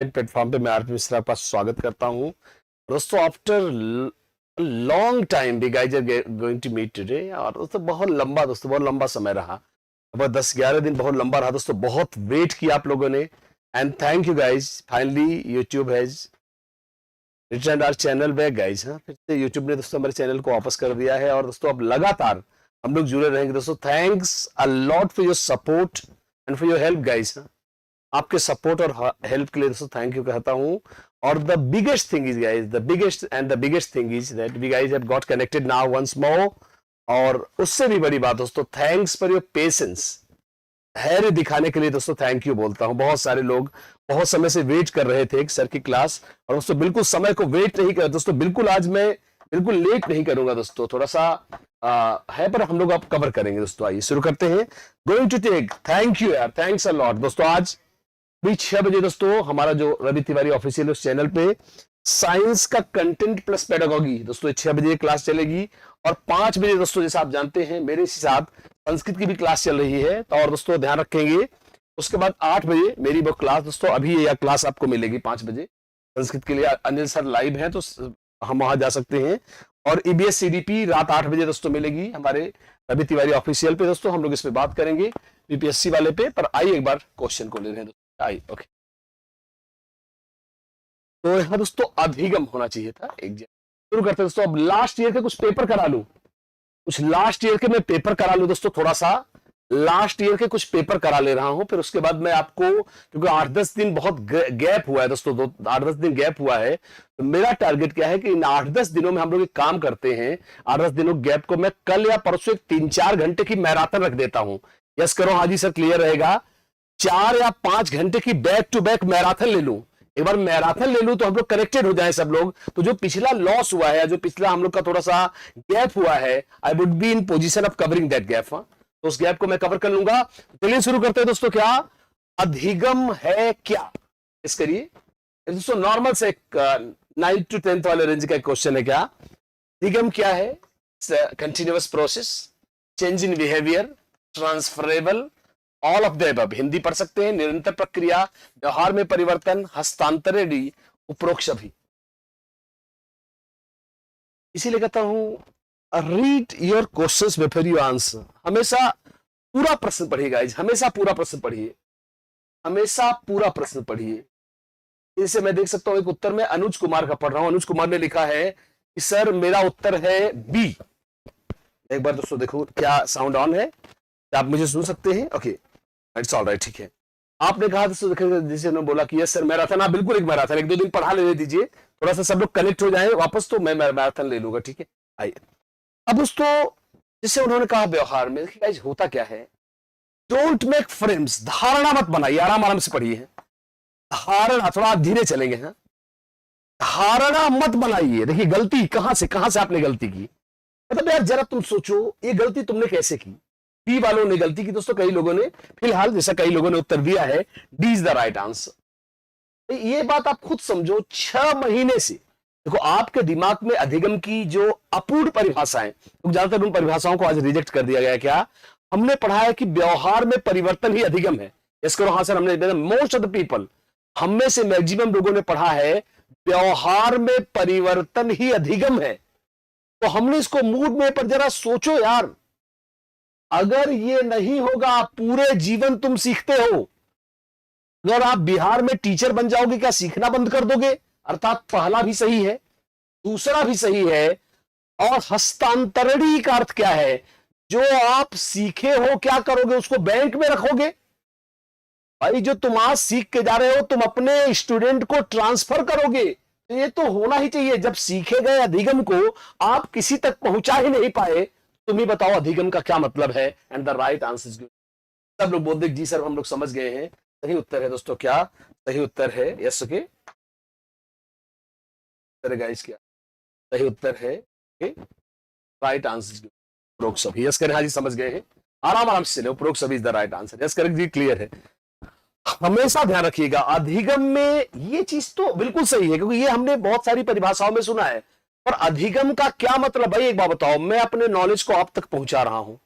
Platform पे मैं RP Mishra का स्वागत करता हूं। दोस्तों, after long time we guys are going to meet today. और दोस्तों बहुत लंबा समय रहा, अब 10-11 दिन बहुत लंबा रहा दोस्तों। बहुत वेट किया आप लोगों ने, and thank you guys. Finally YouTube has return our channel back guys. हाँ, फिर से यूट्यूब ने दोस्तों हमारे चैनल को वापस कर दिया है और दोस्तों अब लगातार हम लोग जुड़े रहेंगे दोस्तों। Thanks a lot for your support and for your help guys. आपके सपोर्ट और हेल्प के लिए दोस्तों थैंक यू कहता हूं। और the biggest thing is guys, the biggest thing is that we guys have got connected now once more. और उससे भी बड़ी बात दोस्तों, थैंक्स फॉर योर पेशेंस। धैर्य दिखाने के लिए दोस्तों थैंक यू बोलता हूं। बहुत सारे लोग बहुत समय से वेट कर रहे थे एक सर की क्लास, और दोस्तों बिल्कुल समय को वेट नहीं कर दोस्तों। बिल्कुल आज मैं बिल्कुल लेट नहीं करूंगा दोस्तों, थोड़ा सा है पर हम लोग अब कवर करेंगे दोस्तों। आइए शुरू करते हैं। Going to take thank you यार, थैंक्स अ लॉट दोस्तों। आज भी 6 बजे दोस्तों हमारा जो रवि तिवारी ऑफिशियल उस चैनल पे साइंस का कंटेंट प्लस पेडागॉगी दोस्तों 6 बजे क्लास चलेगी। और 5 बजे दोस्तों जैसा आप जानते हैं मेरे साथ संस्कृत की भी क्लास चल रही है, तो और दोस्तों ध्यान रखेंगे। उसके बाद 8 बजे मेरी वो क्लास दोस्तों, अभी यह क्लास आपको मिलेगी 5 बजे संस्कृत के लिए। अनिल सर लाइव हैं तो हम वहां जा सकते हैं। और ईबीएस सीडीपी रात 8 बजे दोस्तों मिलेगी हमारे रवि तिवारी ऑफिशियल पे दोस्तों। हम लोग इस पे बात करेंगे बीपीएससी वाले पे। पर आइए एक बार क्वेश्चन को ले रहे हैं दोस्तों। आइए ओके, तो यहाँ दोस्तों अधिगम होना चाहिए था एक। शुरू करते हैं दोस्तों। अब लास्ट ईयर के कुछ पेपर करा लूं, कुछ लास्ट ईयर के मैं पेपर करा लूं दोस्तों। थोड़ा सा लास्ट ईयर के कुछ पेपर करा ले रहा हूं, फिर उसके बाद मैं आपको, क्योंकि 8-10 दिन बहुत गैप हुआ है दोस्तों, 8-10 दिन गैप हुआ है, तो मेरा टारगेट क्या है कि इन 8-10 दिनों में हम लोग एक काम करते हैं। 8-10 दिनों गैप को मैं कल या परसों एक 3-4 घंटे की मैराथन रख देता हूं। यस करो, हाँ जी सर क्लियर रहेगा। 4 या 5 घंटे की बैक टू बैक मैराथन ले लूं, एक बार मैराथन ले लूं तो हम लोग कनेक्टेड हो जाए सब लोग। तो जो पिछला लॉस हुआ है, जो पिछला हम लोग का थोड़ा सा गैप हुआ है, I would be in position of covering that gap. तो उस गैप को मैं कवर कर लूंगा। चलिए शुरू करते हैं दोस्तों। क्या अधिगम है क्या, इस करिए दोस्तों। नॉर्मल से 9th to 10th वाले रेंज का क्वेश्चन है। क्या अधिगम क्या है? Continuous process, change in behaviour, transferable, all of the above. Hindi पढ़ सकते हैं। निरंतर प्रक्रिया, व्यवहार में परिवर्तन, हस्तांतरण, उपरोक्त सभी। इसीलिए कहता हूं read your questions before you answer. हमेशा पूरा प्रश्न पढ़िए गाइस, हमेशा पूरा प्रश्न पढ़िए, हमेशा पूरा प्रश्न पढ़िए। जैसे मैं देख सकता हूं एक उत्तर में अनुज कुमार का पढ़ रहा हूं। अनुज कुमार ने लिखा है कि सर मेरा उत्तर है बी। एक बार दोस्तों देखो क्या साउंड ऑन है, क्या आप मुझे सुन सकते हैं? ओके, इट्स ऑल राइट, ठीक है। आपने कहा दोस्तों, जैसे उन्होंने बोला कि यस सर मैराथन, आप बिल्कुल एक मैराथन 1-2 दिन पढ़ा ले दीजिए, थोड़ा सा सब लोग कनेक्ट हो जाए वापस, तो मैं मैराथन ले लूंगा, ठीक है। आइए अब दोस्तों, जैसे उन्होंने कहा व्यवहार में गाइस होता क्या है, डोंट मेक फ्रेम्स, धारणा मत बनाइए। आराम आराम से पढ़िए, धारणा, थोड़ा धीरे चलेंगे। हाँ, धारणा मत बनाइए। देखिए गलती कहां से आपने गलती की, मतलब यार जरा तुम सोचो ये गलती तुमने कैसे की। बी वालों ने गलती की दोस्तों, कई लोगों ने, फिलहाल जैसा कई लोगों ने उत्तर दिया है D is the right answer. ये बात आप खुद समझो। 6 महीने से देखो आपके दिमाग में अधिगम की जो अपूर्ण परिभाषाएं, तो ज्यादातर उन परिभाषाओं को आज रिजेक्ट कर दिया गया। क्या हमने पढ़ा है कि व्यवहार में परिवर्तन ही अधिगम है। इस करो हाँ सर, हमने मोस्ट ऑफ द पीपल, हम में से मैक्सिमम लोगों ने पढ़ा है व्यवहार में परिवर्तन ही अधिगम है। तो हमने इसको मूड में, पर जरा सोचो यार, अगर ये नहीं होगा पूरे जीवन तुम सीखते हो। अगर आप बिहार में टीचर बन जाओगे, क्या सीखना बंद कर दोगे? अर्थात पहला भी सही है, दूसरा भी सही है। और हस्तांतरणी का अर्थ क्या है? जो आप सीखे हो क्या करोगे? उसको बैंक में रखोगे। भाई जो तुम आज सीख के जा रहे हो, तुम अपने स्टूडेंट को ट्रांसफर करोगे। ये तो होना ही चाहिए। जब सीखे गए अधिगम को आप किसी तक पहुंचा ही नहीं पाए, तुम ही बताओ अधिगम का क्या मतलब है? And the right answer is, सब लोग बोलते जी सर हम लोग समझ गए हैं। सही उत्तर है दोस्तों, क्या सही उत्तर है? यस ओके, गाइस क्या सही उत्तर है? राइट आंसर उपरोक्त सभी। यस करें, हाँ जी समझ गए हैं। आराम आराम से चले, उपरोक्त सभी is the right answer. Yes correct जी, क्लियर है। हमेशा ध्यान रखिएगा अधिगम में ये चीज तो बिल्कुल सही है, क्योंकि ये हमने बहुत सारी परिभाषाओं में सुना है। पर अधिगम का क्या मतलब? भाई एक बात बताओ, मैं अपने नॉलेज को आप तक पहुंचा रहा हूं,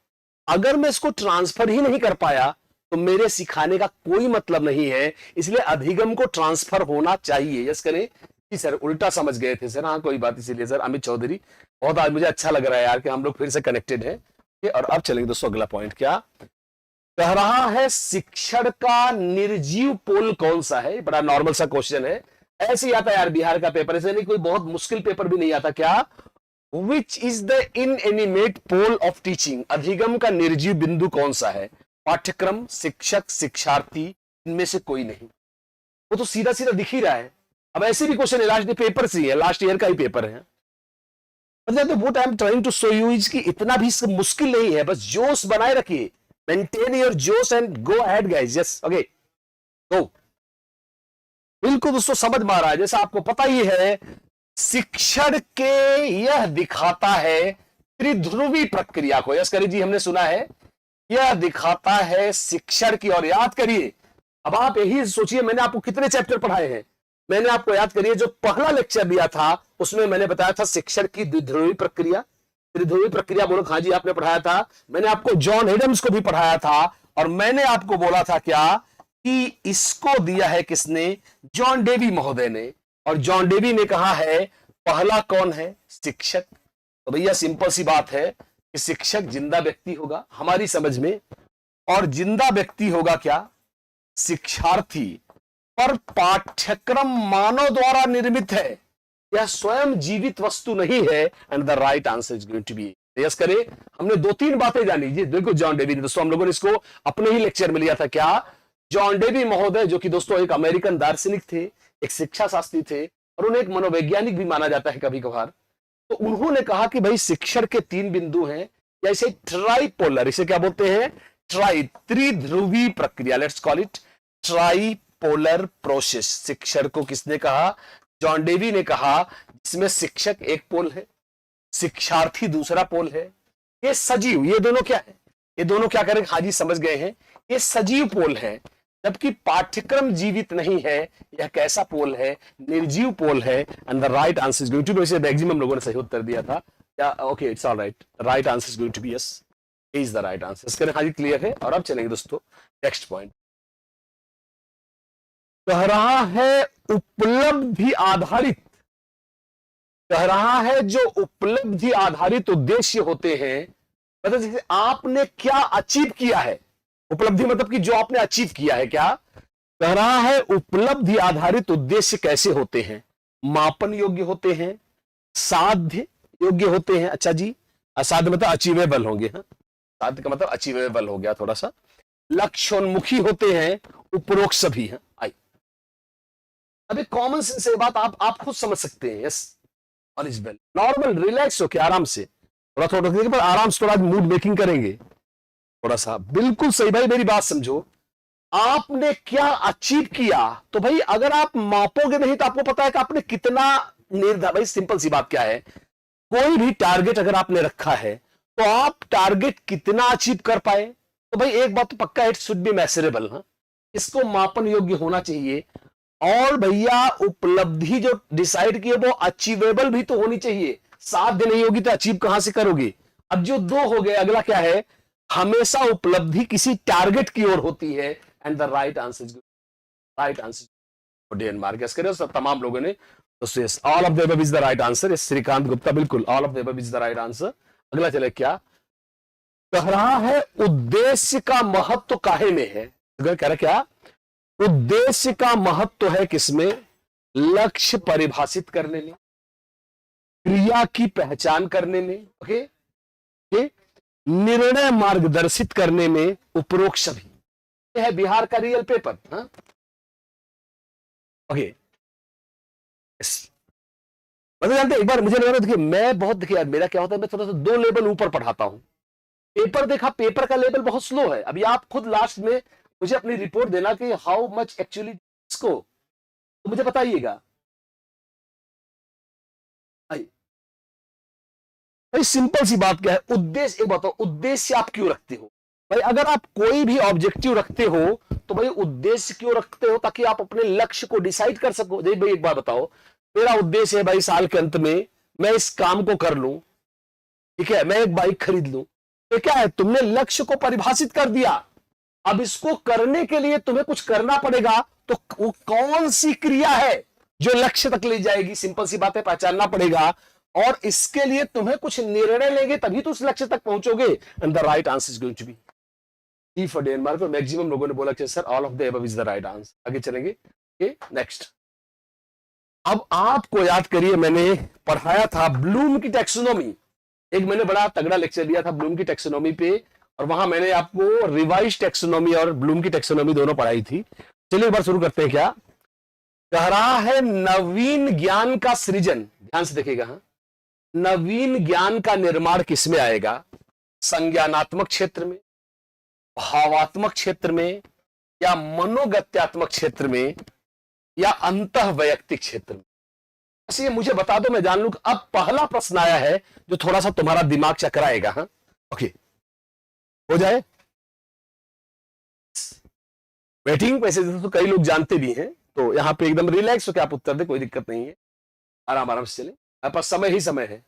अगर मैं इसको ट्रांसफर ही नहीं कर पाया तो मेरे सिखाने का कोई मतलब नहीं है, इसलिए अधिगम को ट्रांसफर होना चाहिए। यस करें जी सर, उल्टा समझ गए थे सर। हाँ कोई बात, इसीलिए सर अमित चौधरी, बहुत आज मुझे अच्छा लग रहा है यार कि हम लोग फिर से कनेक्टेड हैं। और अब चलेंगे दोस्तों अगला पॉइंट, क्या कह रहा है, शिक्षण का निर्जीव पोल कौन सा है। बड़ा नॉर्मल सा क्वेश्चन है, ऐसे ही आता है यार बिहार का पेपर, ऐसे नहीं कोई बहुत मुश्किल पेपर भी नहीं आता। क्या, which is the inanimate pole of teaching, अधिगम का निर्जीव बिंदु कौन सा है। पाठ्यक्रम, शिक्षक, शिक्षार्थी, इनमें से कोई नहीं। वो तो सीधा सीधा दिख ही रहा है। अब ऐसे भी क्वेश्चन है, लास्ट पेपर से ही है, लास्ट ईयर का ही पेपर है। मतलब what I am trying to show you is कि इतना भी मुश्किल नहीं है, बस जोश बनाए रखिए, मेंटेन योर जोश and go ahead guys. Yes okay go. बिल्कुल दोस्तों समझ में आ रहा है, जैसा आपको पता ही है, शिक्षण के यह दिखाता है त्रिध्रुवी प्रक्रिया को। यस करिए जी, हमने सुना है, यह दिखाता है शिक्षण की। और याद करिए, अब आप यही सोचिए, मैंने आपको कितने चैप्टर पढ़ाए हैं। मैंने आपको याद करिए, जो पहला लेक्चर दिया था उसमें मैंने बताया था शिक्षण की द्विध्रुवी प्रक्रिया। त्रिध्रुवी प्रक्रिया बोलो, हाँ जी आपने पढ़ाया था। मैंने आपको जॉन एडम्स को भी पढ़ाया था, और मैंने आपको बोला था क्या, कि इसको दिया है किसने, जॉन डेवी महोदय ने। और जॉन डेवी ने कहा है पहला कौन है, शिक्षक। तो भैया सिंपल सी बात है कि शिक्षक जिंदा व्यक्ति होगा हमारी समझ में, और जिंदा व्यक्ति होगा क्या, शिक्षार्थी। पर पाठ्यक्रम मानव द्वारा निर्मित है, यह स्वयं जीवित वस्तु नहीं है। And the right answer is going to be yes. करे, हमने दो तीन बातें जानी जी। देखो जॉन डेवी, दोस्तों हम लोगों ने इसको अपने ही लेक्चर में लिया था। क्या, जॉन डेवी महोदय, जो कि दोस्तों एक अमेरिकन दार्शनिक थे, एक शिक्षा शास्त्री थे, और उन्हें एक मनोवैज्ञानिक भी माना जाता है कभी कभार। तो उन्होंने कहा कि भाई शिक्षण के तीन बिंदु हैं, या इसे ट्राइपोलर, इसे क्या बोलते हैं, त्रिध्रुवी प्रक्रिया, let's call it tripolar process. शिक्षण को किसने कहा, जॉन डेवी ने कहा, जिसमें शिक्षक एक पोल है, शिक्षार्थी दूसरा पोल है। ये सजीव, ये दोनों क्या है, ये दोनों क्या करेंगे, हाँ जी समझ गए हैं, ये सजीव पोल है। जबकि पाठ्यक्रम जीवित नहीं है, यह कैसा पोल है, निर्जीव पोल है। And the right answer is going to be, वैसे मैक्सिमम लोगों ने सही उत्तर दिया था। या okay it's all right, right answer is going to be yes, is the right answer. इसके हाँ जी क्लियर है। और अब चलेंगे दोस्तों नेक्स्ट पॉइंट। कह रहा है उपलब्धि आधारित, कह रहा है जो उपलब्धि आधारित उद्देश्य होते हैं, मतलब जैसे आपने क्या अचीव किया है, उपलब्धि मतलब कि जो आपने अचीव किया है। क्या कह रहा है, उपलब्धि आधारित उद्देश्य कैसे होते हैं, मापन योग्य होते हैं, साध्य योग्य होते हैं। अच्छा जी, असाध्य मतलब अचीवेबल होंगे, हाँ साध्य का मतलब अचीवेबल हो गया थोड़ा सा, लक्ष्योन्मुखी होते हैं, उपरोक्त सभी हैं। आई अभी कॉमन सेंस से बात आप खुद समझ सकते हैं। Yes all is well, normal relax होके आराम से, थोड़ा थोड़ा पर आराम से थोड़ा मूड मेकिंग करेंगे थोड़ा सा। बिल्कुल सही भाई, मेरी बात समझो, आपने क्या अचीव किया, तो भाई अगर आप मापोगे नहीं तो आपको पता है कि आपने कितना निर्धारित। भाई सिंपल सी बात क्या है, कोई भी टारगेट अगर आपने रखा है तो आप टारगेट कितना अचीव कर पाए, तो भाई एक बात तो पक्का, इट शुड बी मेजरेबल। हाँ, इसको मापन योग्य होना चाहिए। और भैया उपलब्धि जो डिसाइड की है वो अचीवेबल भी तो होनी चाहिए, साध्य नहीं होगी तो अचीव कहां से करोगे। अब जो दो हो गए, अगला क्या है, हमेशा उपलब्धि किसी टारगेट की ओर होती है। And the right answer is right answer Denmark. Yes करें तमाम लोगों ने, तो yes all of the above is the right answer. Shrikant Gupta, बिल्कुल all of the above is the right answer. अगला चले, क्या कह रहा है, उद्देश्य का महत्व काहे में है। अगर कह रहा क्या, उद्देश्य का महत्व है किसमें, लक्ष्य परिभाषित करने में, क्रिया की पहचान करने में, ओके, निर्णय मार्गदर्शित करने में, उपरोक्त सभी। यह है बिहार का रियल पेपर। हाँ ओके, मतलब जानते एक बार मुझे लगा, देखिए मैं बहुत, देखिए मेरा क्या होता है, मैं थोड़ा सा दो लेवल ऊपर पढ़ाता हूं। पेपर देखा, पेपर का लेवल बहुत स्लो है। अभी आप खुद लास्ट में मुझे अपनी रिपोर्ट देना कि हाउ मच एक्चुअली इसको, तो मुझे बताइएगा। भाई सिंपल सी बात क्या है, उद्देश्य, एक बताओ उद्देश्य आप क्यों रखते हो। भाई अगर आप कोई भी ऑब्जेक्टिव रखते हो तो भाई उद्देश्य क्यों रखते हो, ताकि आप अपने लक्ष्य को डिसाइड कर सको। भाई एक बार बताओ, मेरा उद्देश्य है भाई साल के अंत में मैं इस काम को कर लूं, ठीक है, मैं एक बाइक खरीद लूं, तो क्या है, तुमने लक्ष्य को परिभाषित कर दिया। अब इसको करने के लिए तुम्हें कुछ करना पड़ेगा, तो वो कौन सी क्रिया है जो लक्ष्य तक ले जाएगी? सिंपल सी बात है, पहचानना पड़ेगा। और इसके लिए तुम्हें कुछ निर्णय लेंगे तभी तो उस लक्ष्य तक पहुंचोगे। And the right answer is going to be D for Denmark. पर मैक्सिमम लोगों ने बोला कि sir all of the above is the right answer. आगे चलेंगे। Okay, next. अब आपको याद करिए, मैंने पढ़ाया था ब्लूम की टैक्सोनॉमी। एक मैंने बड़ा तगड़ा लेक्चर दिया था ब्लूम की टैक्सोनॉमी पे, और वहां मैंने आपको रिवाइज टैक्सोनॉमी और ब्लूम की टैक्सोनॉमी दोनों पढ़ाई थी। चलिए एक बार शुरू करते हैं। क्या कह रहा है? नवीन ज्ञान का सृजन, ध्यान से देखिएगा, हाँ, नवीन ज्ञान का निर्माण किसमें आएगा? संज्ञानात्मक क्षेत्र में, भावात्मक क्षेत्र में, या मनोगत्यात्मक क्षेत्र में, या अंतः वैयक्तिक क्षेत्र में? ये मुझे बता दो, मैं जान लूं। अब पहला प्रश्न आया है जो थोड़ा सा तुम्हारा दिमाग चकराएगा। हाँ, ओके, हो जाए। वेटिंग वैसे तो कई लोग जानते भी हैं, तो यहां पे एकदम रिलैक्स होकर आप उत्तर दे, कोई दिक्कत नहीं है, आराम आराम से चले, हमारे पास समय ही समय है।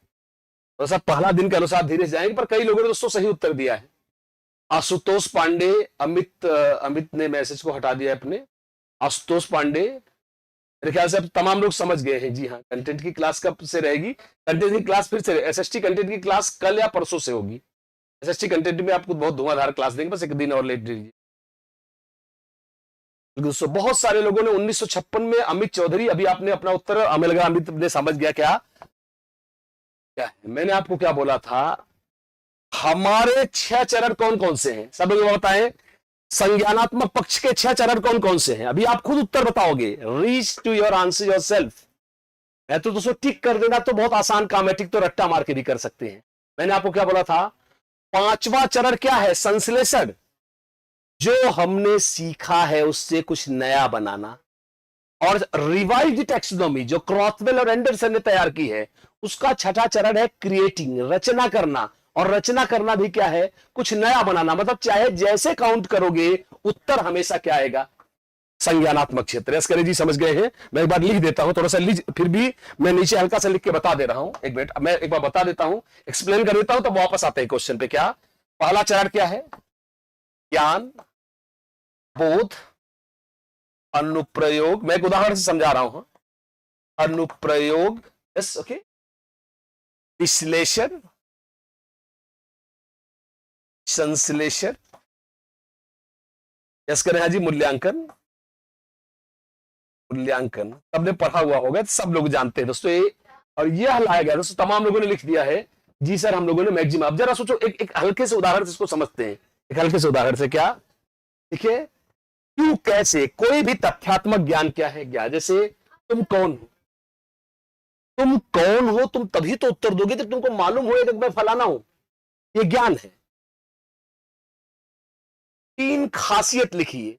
तो सब पहला दिन के अनुसार धीरे से जाएंगे, पर कई लोगों ने दोस्तों सही उत्तर दिया है। आशुतोष पांडे, अमित ने मैसेज को हटा दिया अपने। आशुतोष पांडे, मेरे ख्याल से अब तमाम लोग समझ गए हैं। जी हाँ, कंटेंट की क्लास कब से रहेगी? कंटेंट की क्लास फिर से, एसएसटी कंटेंट की क्लास कल या परसों से होगी। एसएसटी कंटेंट में आपको बहुत धुआंधार क्लास देंगे, बस एक दिन और लेट दीजिए। दोस्तों बहुत सारे लोगों ने 1956 में अमित चौधरी, अभी आपने अपना उत्तर, हमें लगा अमित ने समझ गया। क्या क्या है? मैंने आपको क्या बोला था? हमारे 6 चरण कौन कौन से हैं? सब लोग बताएं, संज्ञानात्मक पक्ष के 6 चरण कौन कौन से हैं? अभी आप खुद उत्तर बताओगे। Reach to your answer yourself. मैं तो दोस्तों टिक कर देना तो बहुत आसान काम है, टिक तो रट्टा मार के भी कर सकते हैं। मैंने आपको क्या बोला था? 5वां चरण क्या है? संश्लेषण। जो हमने सीखा है उससे कुछ नया बनाना। और रिवाइज्ड टैक्सोनॉमी जो क्रॉथवेल और एंडरसन ने तैयार की है, उसका 6वां चरण है क्रिएटिंग, रचना करना। और रचना करना भी क्या है? कुछ नया बनाना। मतलब चाहे जैसे काउंट करोगे, उत्तर हमेशा क्या आएगा? संज्ञानात्मक क्षेत्र। एस करे जी समझ गए हैं? मैं एक बार लिख देता हूं, थोड़ा सा फिर भी मैं नीचे हल्का सा लिख के बता दे रहा हूं। एक मिनट, मैं एक बार बता देता हूं, एक्सप्लेन कर देता हूं, तो वापस आते हैं क्वेश्चन पे। क्या पहला चरण क्या है? ज्ञान, बोध, अनुप्रयोग। मैं एक उदाहरण से समझा रहा हूं। अनुप्रयोग, यस, ओके, विश्लेषण, संश्लेषण, यस करें हाँ जी, मूल्यांकन। मूल्यांकन सबने पढ़ा हुआ होगा, सब लोग जानते हैं दोस्तों ये। और ये हलाया गया दोस्तों, तमाम लोगों ने लिख दिया है। जी सर, हम लोगों ने मैक्सिमम। अब जरा सोचो, एक हल्के से उदाहरण से इसको समझते हैं। एक हल्के से उदाहरण से क्या? देखिए, क्यों, कैसे, कोई भी तथ्यात्मक ज्ञान क्या है? ज्ञान। जैसे तुम कौन हो? तुम कौन हो, तुम तभी तो उत्तर दोगे जब तुमको मालूम होगा कि मैं फलाना हूं। ये ज्ञान है। 3 खासियत लिखिए,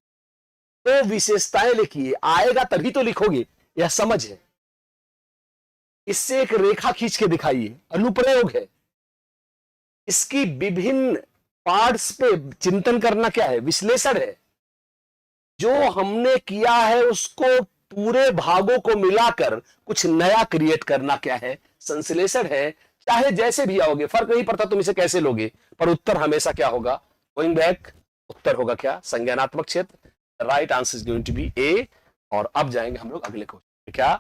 2 विशेषताएं लिखिए, आएगा तभी तो लिखोगे, यह समझ है। इससे एक रेखा खींच के दिखाइए, अनुप्रयोग है। इसकी विभिन्न पार्ट्स पे चिंतन करना क्या है? विश्लेषण है। जो हमने किया है उसको पूरे भागों को मिलाकर कुछ नया क्रिएट करना क्या है? संश्लेषण है। चाहे जैसे भी आओगे, फर्क नहीं पड़ता तुम इसे कैसे लोगे, पर उत्तर हमेशा क्या होगा? गोइंग बैक, उत्तर होगा क्या? संज्ञानात्मक क्षेत्र। Right answer is going to be A. और अब जाएंगे हम लोग अगले क्वेश्चन। क्या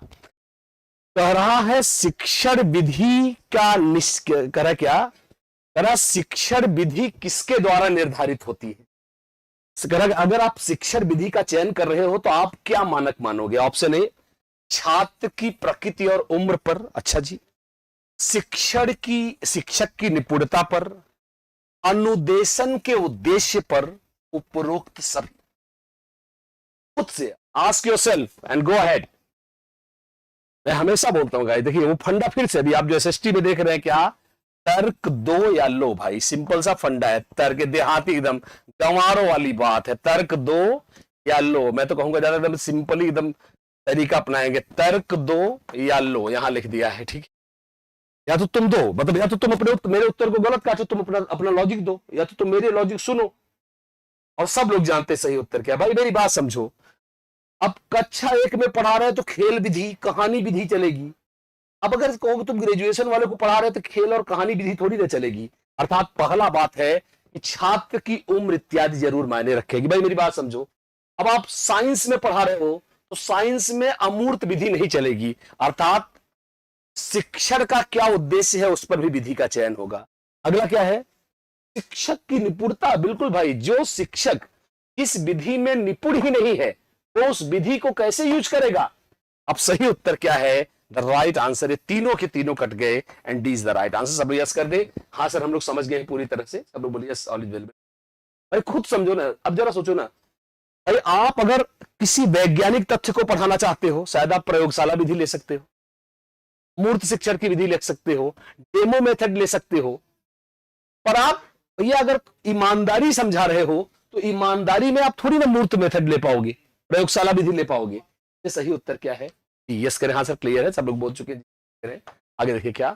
कह रहा है? शिक्षण विधि का कह रहा क्या? कह रहा शिक्षण विधि किसके द्वारा निर्धारित होती है? अगर आप शिक्षण विधि का चयन कर रहे हो तो आप क्या मानक मानोगे? ऑप्शन ए, छात्र की प्रकृति और उम्र पर। अच्छा जी। शिक्षक की निपुणता पर, अनुदेशन के उद्देश्य पर, उपरोक्त सभी। खुद से ask yourself and go ahead. मैं हमेशा बोलता हूं गाइस, देखिए वो फंडा फिर से, अभी आप जो एसएसटी में देख रहे हैं, क्या तर्क दो या लो भाई, सिंपल सा फंडा है। तर्क देहाती एकदम गंवारों वाली बात है। तर्क दो या लो, मैं तो कहूंगा ज्यादा एकदम सिंपली एकदम तरीका अपनाएंगे। तर्क दो या लो, यहां लिख दिया है, ठीक है। या तो तुम दो, मतलब या तो तुम अपने मेरे उत्तर को गलत काटो, तुम अपना लॉजिक दो, या तो तुम मेरे लॉजिक सुनो। और सब लोग जानते सही उत्तर क्या। भाई मेरी बात समझो, अब कक्षा 1 में पढ़ा रहे हैं तो खेल विधि, कहानी विधि चलेगी। अब अगर कहोगे तुम ग्रेजुएशन वाले को पढ़ा रहे तो खेल और कहानी विधि थोड़ी ना चलेगी। अर्थात पहला बात है कि छात्र की उम्र इत्यादि जरूर मायने रखेगी। भाई मेरी बात समझो, अब आप साइंस में पढ़ा रहे हो तो साइंस में अमूर्त विधि नहीं चलेगी, अर्थात शिक्षण का क्या उद्देश्य है उस पर भी विधि का चयन होगा। अगला क्या है, शिक्षक की निपुणता। बिल्कुल भाई, जो शिक्षक इस विधि में निपुण ही नहीं है तो उस विधि को कैसे यूज करेगा। अब सही उत्तर क्या है, द राइट आंसर है, तीनों के तीनों कट गए and D is the right answer. सब यस कर दे, हाँ सर हम लोग समझ गए पूरी तरह से, सब लोग बोलिए यस ऑल इज वेल। भाई खुद समझो ना, अब जरा सोचो ना भाई, आप अगर किसी वैज्ञानिक तथ्य को पढ़ाना चाहते हो शायद आप प्रयोगशाला विधि ले सकते हो, मूर्त शिक्षण की विधि ले सकते हो, डेमो मेथड ले सकते हो, पर आप भैया अगर ईमानदारी समझा रहे हो तो ईमानदारी में आप थोड़ी ना मूर्त मेथड ले पाओगे, प्रयोगशाला विधि ले पाओगे। ये सही उत्तर क्या है, यस करें। हाँ सर क्लियर है, सब लोग बोल चुके हैं। आगे देखिए क्या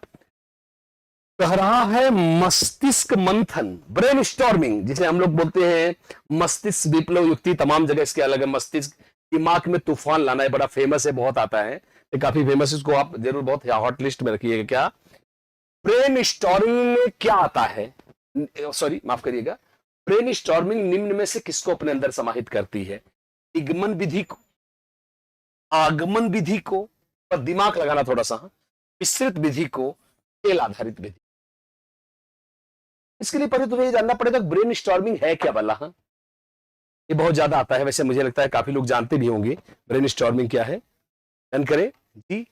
कह रहा है, मस्तिष्क मंथन, ब्रेन स्टॉर्मिंग, जिसे हम लोग बोलते हैं मस्तिष्क विप्लव युक्ति, तमाम जगह इसके अलग है। मस्तिष्क दिमाग में तूफान लाना है, बड़ा फेमस है, बहुत आता है, ये काफी फेमस, इसको आप जरूर बहुत हॉट लिस्ट में रखिएगा। क्या ब्रेन स्टॉर्मिंग में क्या आता है, सॉरी माफ करिएगा, ब्रेन स्टॉर्मिंग निम्न में से किसको अपने अंदर समाहित करती है, निगमन विधि को, आगमन विधि को, पर दिमाग लगाना थोड़ा सा, विस्तृत विधि को, खेल आधारित विधि। इसके लिए पहले तुम्हें ये जानना पड़ेगा ब्रेन स्टॉर्मिंग है क्या वाला। हाँ ये बहुत ज्यादा आता है, वैसे मुझे लगता है काफी लोग जानते भी होंगे ब्रेन स्टॉर्मिंग क्या है, डन करें जी।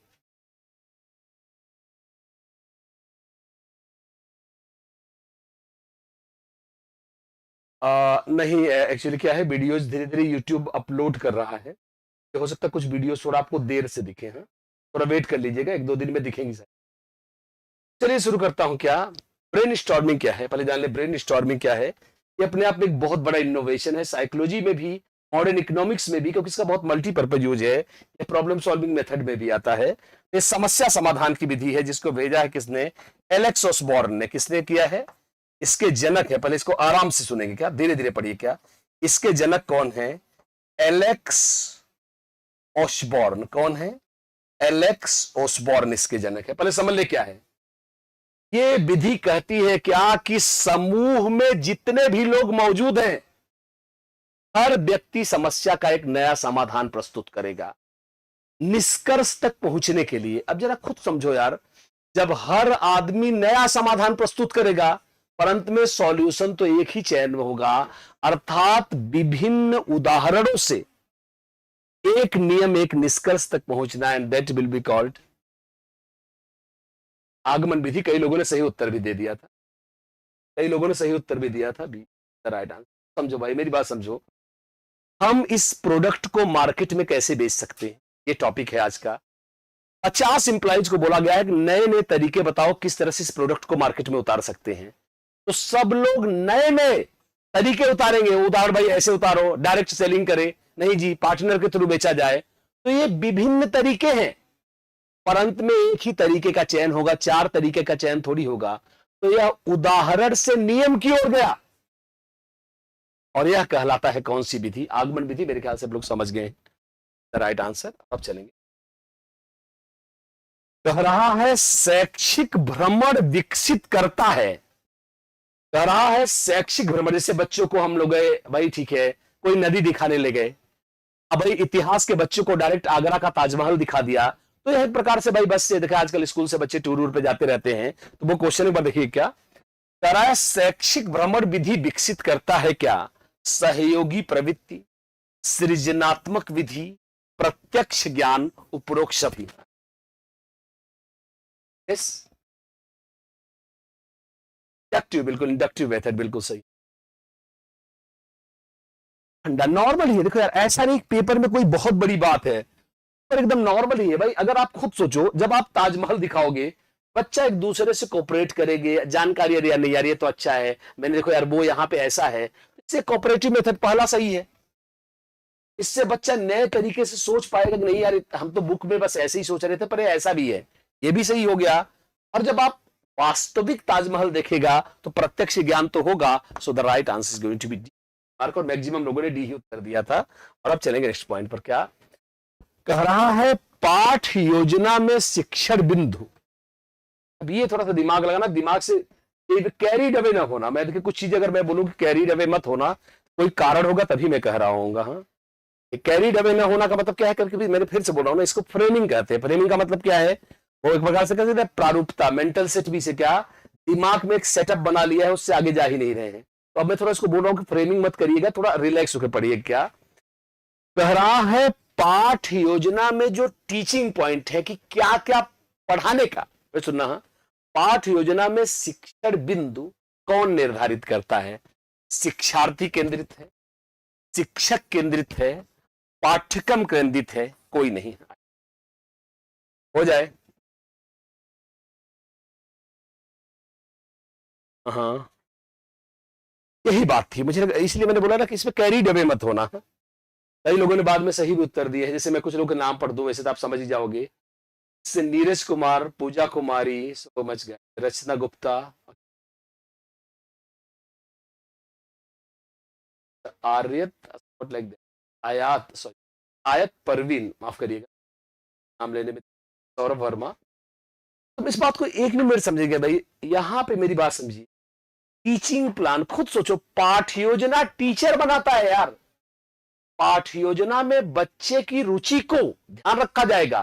नहीं एक्चुअली क्या है, वीडियोस धीरे धीरे यूट्यूब अपलोड कर रहा है, हो सकता है कुछ वीडियोस थोड़ा आपको देर से दिखे हैं, थोड़ा वेट कर लीजिएगा, 1-2 दिन में दिखेंगी सर। चलिए शुरू करता हूं। क्या ब्रेन स्टॉर्मिंग क्या है, पहले जान ले ब्रेन स्टॉर्मिंग क्या है। ये अपने आप में एक बहुत बड़ा इनोवेशन है, साइकोलॉजी में भी, मॉडर्न इकोनॉमिक्स में भी, क्योंकि इसका बहुत मल्टीपर्पज यूज है। ये प्रॉब्लम सॉल्विंग मेथड में भी आता है। ये समस्या समाधान की विधि है, जिसको भेजा है किसने, एलेक्स ओसबॉर्न ने। किसने किया है, इसके जनक है, पहले इसको आराम से सुनेंगे, क्या धीरे धीरे पढ़िए। क्या इसके जनक कौन है, एलेक्स ओसबॉर्न। कौन है, एलेक्स ओसबॉर्न इसके जनक है। पहले समझ ले क्या है ये विधि। कहती है क्या कि समूह में जितने भी लोग मौजूद हैं हर व्यक्ति समस्या का एक नया समाधान प्रस्तुत करेगा निष्कर्ष तक पहुंचने के लिए। अब जरा खुद समझो यार, जब हर आदमी नया समाधान प्रस्तुत करेगा पर अंत में सॉल्यूशन तो एक ही चयन में होगा, अर्थात विभिन्न उदाहरणों से एक नियम, एक निष्कर्ष तक पहुंचना, and that will be called आगमन विधि। कई लोगों ने सही उत्तर भी दे दिया था, कई लोगों ने सही उत्तर भी दिया था, बी द राइट आंसर। समझो भाई मेरी बात समझो, हम इस प्रोडक्ट को मार्केट में कैसे बेच सकते हैं, ये टॉपिक है आज का। 50 इंप्लॉइज को बोला गया है कि नए नए तरीके बताओ किस तरह से इस प्रोडक्ट को मार्केट में उतार सकते हैं, तो सब लोग नए नए तरीके उतारेंगे। उदाहरण भाई ऐसे उतारो, डायरेक्ट सेलिंग करे, नहीं जी पार्टनर के थ्रू बेचा जाए, तो ये विभिन्न तरीके हैं, पर अंत में एक ही तरीके का चयन होगा, 4 तरीके का चयन थोड़ी होगा। तो यह उदाहरण से नियम की ओर गया, और यह कहलाता है कौन सी विधि, आगमन विधि। मेरे ख्याल से आप लोग समझ गए राइट आंसर। अब चलेंगे, कह रहा है शैक्षिक भ्रमण विकसित करता है। कह रहा है शैक्षिक भ्रमण, जैसे बच्चों को हम लोग गए भाई, ठीक है कोई नदी दिखाने ले गए, अब भाई इतिहास के बच्चों को डायरेक्ट आगरा का ताजमहल दिखा दिया, तो यह एक प्रकार से भाई बस से देखा, आजकल स्कूल से बच्चे टूर पे जाते रहते हैं, तो वो क्वेश्चन एक बार देखिए क्या कह रहा है, शैक्षिक भ्रमण विधि विकसित करता है क्या, सहयोगी प्रवृत्ति, सृजनात्मक विधि, प्रत्यक्ष ज्ञान, उपरोक्त अभिप्राय। इंडक्टिव, बिल्कुल इंडक्टिव मेथड, बिल्कुल सही। नॉर्मल ही है, देखो यार ऐसा नहीं पेपर में कोई बहुत बड़ी बात है, पर एकदम नॉर्मल ही है भाई। अगर आप खुद सोचो, जब आप ताजमहल दिखाओगे बच्चा एक दूसरे से कोऑपरेट करेंगे, जानकारी अरे यार नहीं यार ये तो अच्छा है, मैंने देखो यार वो यहाँ पे ऐसा है, इससे कोऑपरेटिव मेथड पहला सही है। इससे बच्चा नए तरीके से सोच पाएगा कि नहीं यार हम तो बुक में बस ऐसे ही सोच रहे थे पर ऐसा भी है, ये भी सही हो गया। और जब आप वास्तविक ताजमहल देखेगा तो प्रत्यक्ष ज्ञान तो होगा। So the right answer is going to be D. Mark और मैक्सिमम लोगों ने डी ही उत्तर दिया था। और अब चलेंगे नेक्स्ट पॉइंट पर। क्या कह रहा है, पाठ योजना में शिक्षण बिंदु। अब ये थोड़ा सा दिमाग लगाना, दिमाग से कैरीड अवे ना होना। मैं देखिए कुछ चीजें अगर मैं बोलूं कि कैरीड अवे मत होना, कोई कारण होगा तभी मैं कह रहा हूँ। हाँ, कैरीड अवे ना होना का मतलब क्या है, करके भी मैंने फिर से बोल रहा हूँ ना, इसको फ्रेमिंग कहते हैं। फ्रेमिंग का मतलब क्या है, वो एक प्रकार से कहते हैं प्रारूपता, मेंटल सेट भी से क्या दिमाग में एक सेटअप बना लिया है, उससे आगे जा ही नहीं रहे हैं। तो अब मैं थोड़ा इसको बोल रहा हूँ कि फ्रेमिंग मत करिएगा, थोड़ा रिलैक्स होकर पढ़िए। क्या कह रहा है, पाठ योजना में जो टीचिंग पॉइंट है कि क्या क्या पढ़ाने का, मैं सुनना। हाँ, पाठ योजना में शिक्षण बिंदु कौन निर्धारित करता है? शिक्षार्थी केंद्रित है, शिक्षक केंद्रित है, पाठ्यक्रम केंद्रित है, कोई नहीं। हो जाए। हाँ, यही बात थी मुझे इसलिए मैंने बोला ना कि इसमें कैरी डबे मत होना। कई लोगों ने बाद में सही भी उत्तर दिए हैं, जैसे मैं कुछ लोगों के नाम पढ़ दूं वैसे तो आप समझ ही जाओगे। जैसे नीरज कुमार, पूजा कुमारी, समझ गए, रचना गुप्ता, आर्यत, लाइक आयात, सॉरी आयत परवीन, माफ करिएगा नाम लेने में, सौरभ वर्मा। तुम इस बात को एक मिनट समझिएगा भाई, यहां पे मेरी बात समझिए। टीचिंग प्लान खुद सोचो, पाठ योजना टीचर बनाता है यार। पाठ योजना में बच्चे की रुचि को ध्यान रखा जाएगा,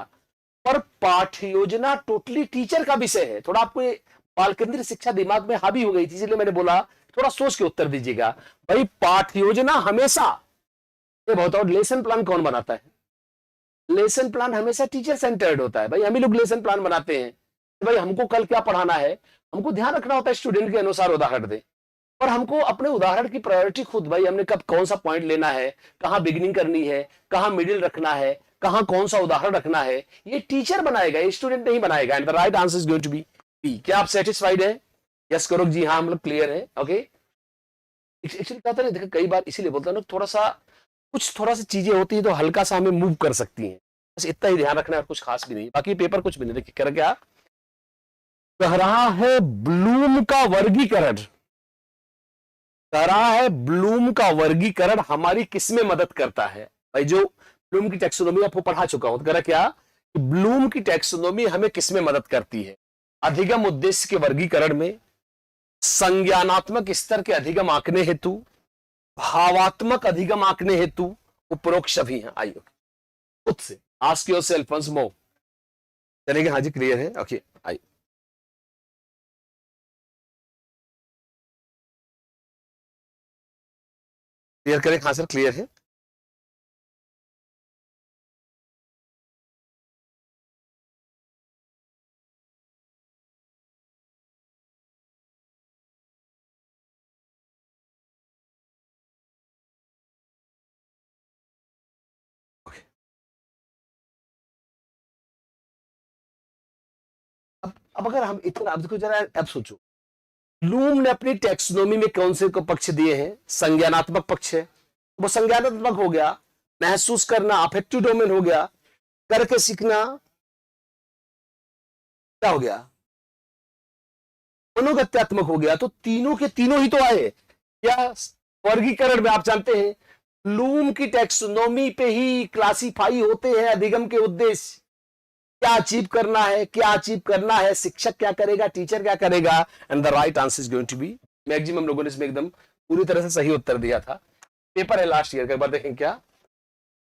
पर पाठ योजना टोटली टीचर का विषय है। थोड़ा आपको बाल केंद्रित शिक्षा दिमाग में हावी हो गई थी, इसलिए मैंने बोला थोड़ा सोच के उत्तर दीजिएगा। भाई पाठ योजना हमेशा, ये बताओ लेसन प्लान कौन बनाता है? लेसन प्लान हमेशा टीचर सेंटर्ड होता है। भाई हम ही लोग लेसन प्लान बनाते हैं, भाई हमको कल क्या पढ़ाना है, हमको ध्यान रखना होता है स्टूडेंट के अनुसार उदाहरण दे, और हमको अपने उदाहरण की प्रायोरिटी खुद, भाई हमने कब कौन सा पॉइंट लेना है, कहां बिगिनिंग करनी है, कहां मिडिल रखना है, कहां कौन सा उदाहरण रखना है, ये टीचर बनाएगा, ये स्टूडेंट नहीं बनाएगा। And the right answer is going to be B. क्या आप सेटिस्फाइड है? यस करो जी, हाँ हम लोग क्लियर है। ओके, एक्चुअली कहते हैं देखो कई बार इसीलिए बोलता हूँ ना, थोड़ा सा चीजें होती है तो हल्का सा हमें मूव कर सकती हैं, बस इतना ही ध्यान रखना है, कुछ खास भी नहीं, बाकी पेपर कुछ भी नहीं। देखिए कर क्या कह रहा है, ब्लूम का वर्गीकरण, कह रहा है ब्लूम का वर्गीकरण हमारी किसमें मदद करता है? भाई जो ब्लूम की टैक्सोनॉमी आपको पढ़ा चुका हूं, तो कह रहा क्या कि ब्लूम की टैक्सोनॉमी हमें किसमें मदद करती है? अधिगम उद्देश्य के वर्गीकरण में, संज्ञानात्मक स्तर के अधिगम आंकने हेतु, भावात्मक अधिगम आंकने हेतु, उपरोक्त सभी हैं। आइए खुद से आस्क योरसेल्फ वंस मोर। चलेंगे? हाँ जी क्लियर है। ओके आइए, क्लियर करें। हाँ सर क्लियर है। अब अगर हम इतना, अब देखो जरा, अब सोचो ब्लूम ने अपनी टैक्सोनॉमी में कौन से को पक्ष दिए हैं? संज्ञानात्मक पक्ष है, वो संज्ञानात्मक हो गया। महसूस करना अफेक्टिव डोमेन हो गया। करके सीखना क्या हो गया? मनोगत्यात्मक हो गया। तो तीनों के तीनों ही तो आए क्या वर्गीकरण में? आप जानते हैं ब्लूम की टैक्सोनॉमी पे ही क्लासिफाई होते हैं अधिगम के उद्देश्य, क्या अचीव करना है, क्या अचीव करना है, शिक्षक क्या करेगा, टीचर क्या करेगा। And the right answer is going to be, maximum लोगों ने इसमें एकदम पूरी तरह से सही उत्तर दिया था। पेपर है लास्ट ईयर का, एक बार देखें क्या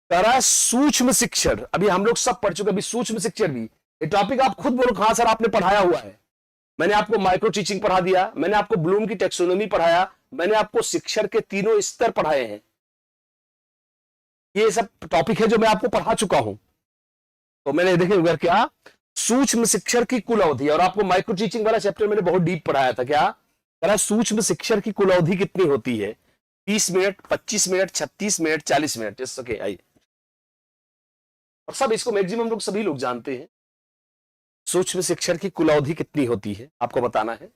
करा। सूक्ष्म शिक्षण अभी हम लोग सब पढ़ चुके, अभी सूक्ष्म शिक्षण भी ये टॉपिक आप खुद बोलो, हाँ सर आपने पढ़ाया हुआ है। मैंने आपको माइक्रो टीचिंग पढ़ा दिया, मैंने आपको ब्लूम की टेक्सोनॉमी पढ़ाया, मैंने आपको शिक्षण के तीनों स्तर पढ़ाए हैं। ये सब टॉपिक है जो मैं आपको पढ़ा चुका हूं। तो मैंने देखे क्या सूक्ष्म शिक्षण की कुल अवधि, और आपको माइक्रो टीचिंग वाला चैप्टर मैंने बहुत डीप पढ़ाया था। क्या करा, सूक्ष्म शिक्षण की कुल अवधि कितनी होती है? 30 minute, 25 minute, 36 minute, 40 minute. Okay आइए, और सब इसको मैक्सिमम लोग सभी लोग जानते हैं। सूक्ष्म शिक्षण की कुल अवधि कितनी होती है आपको बताना है,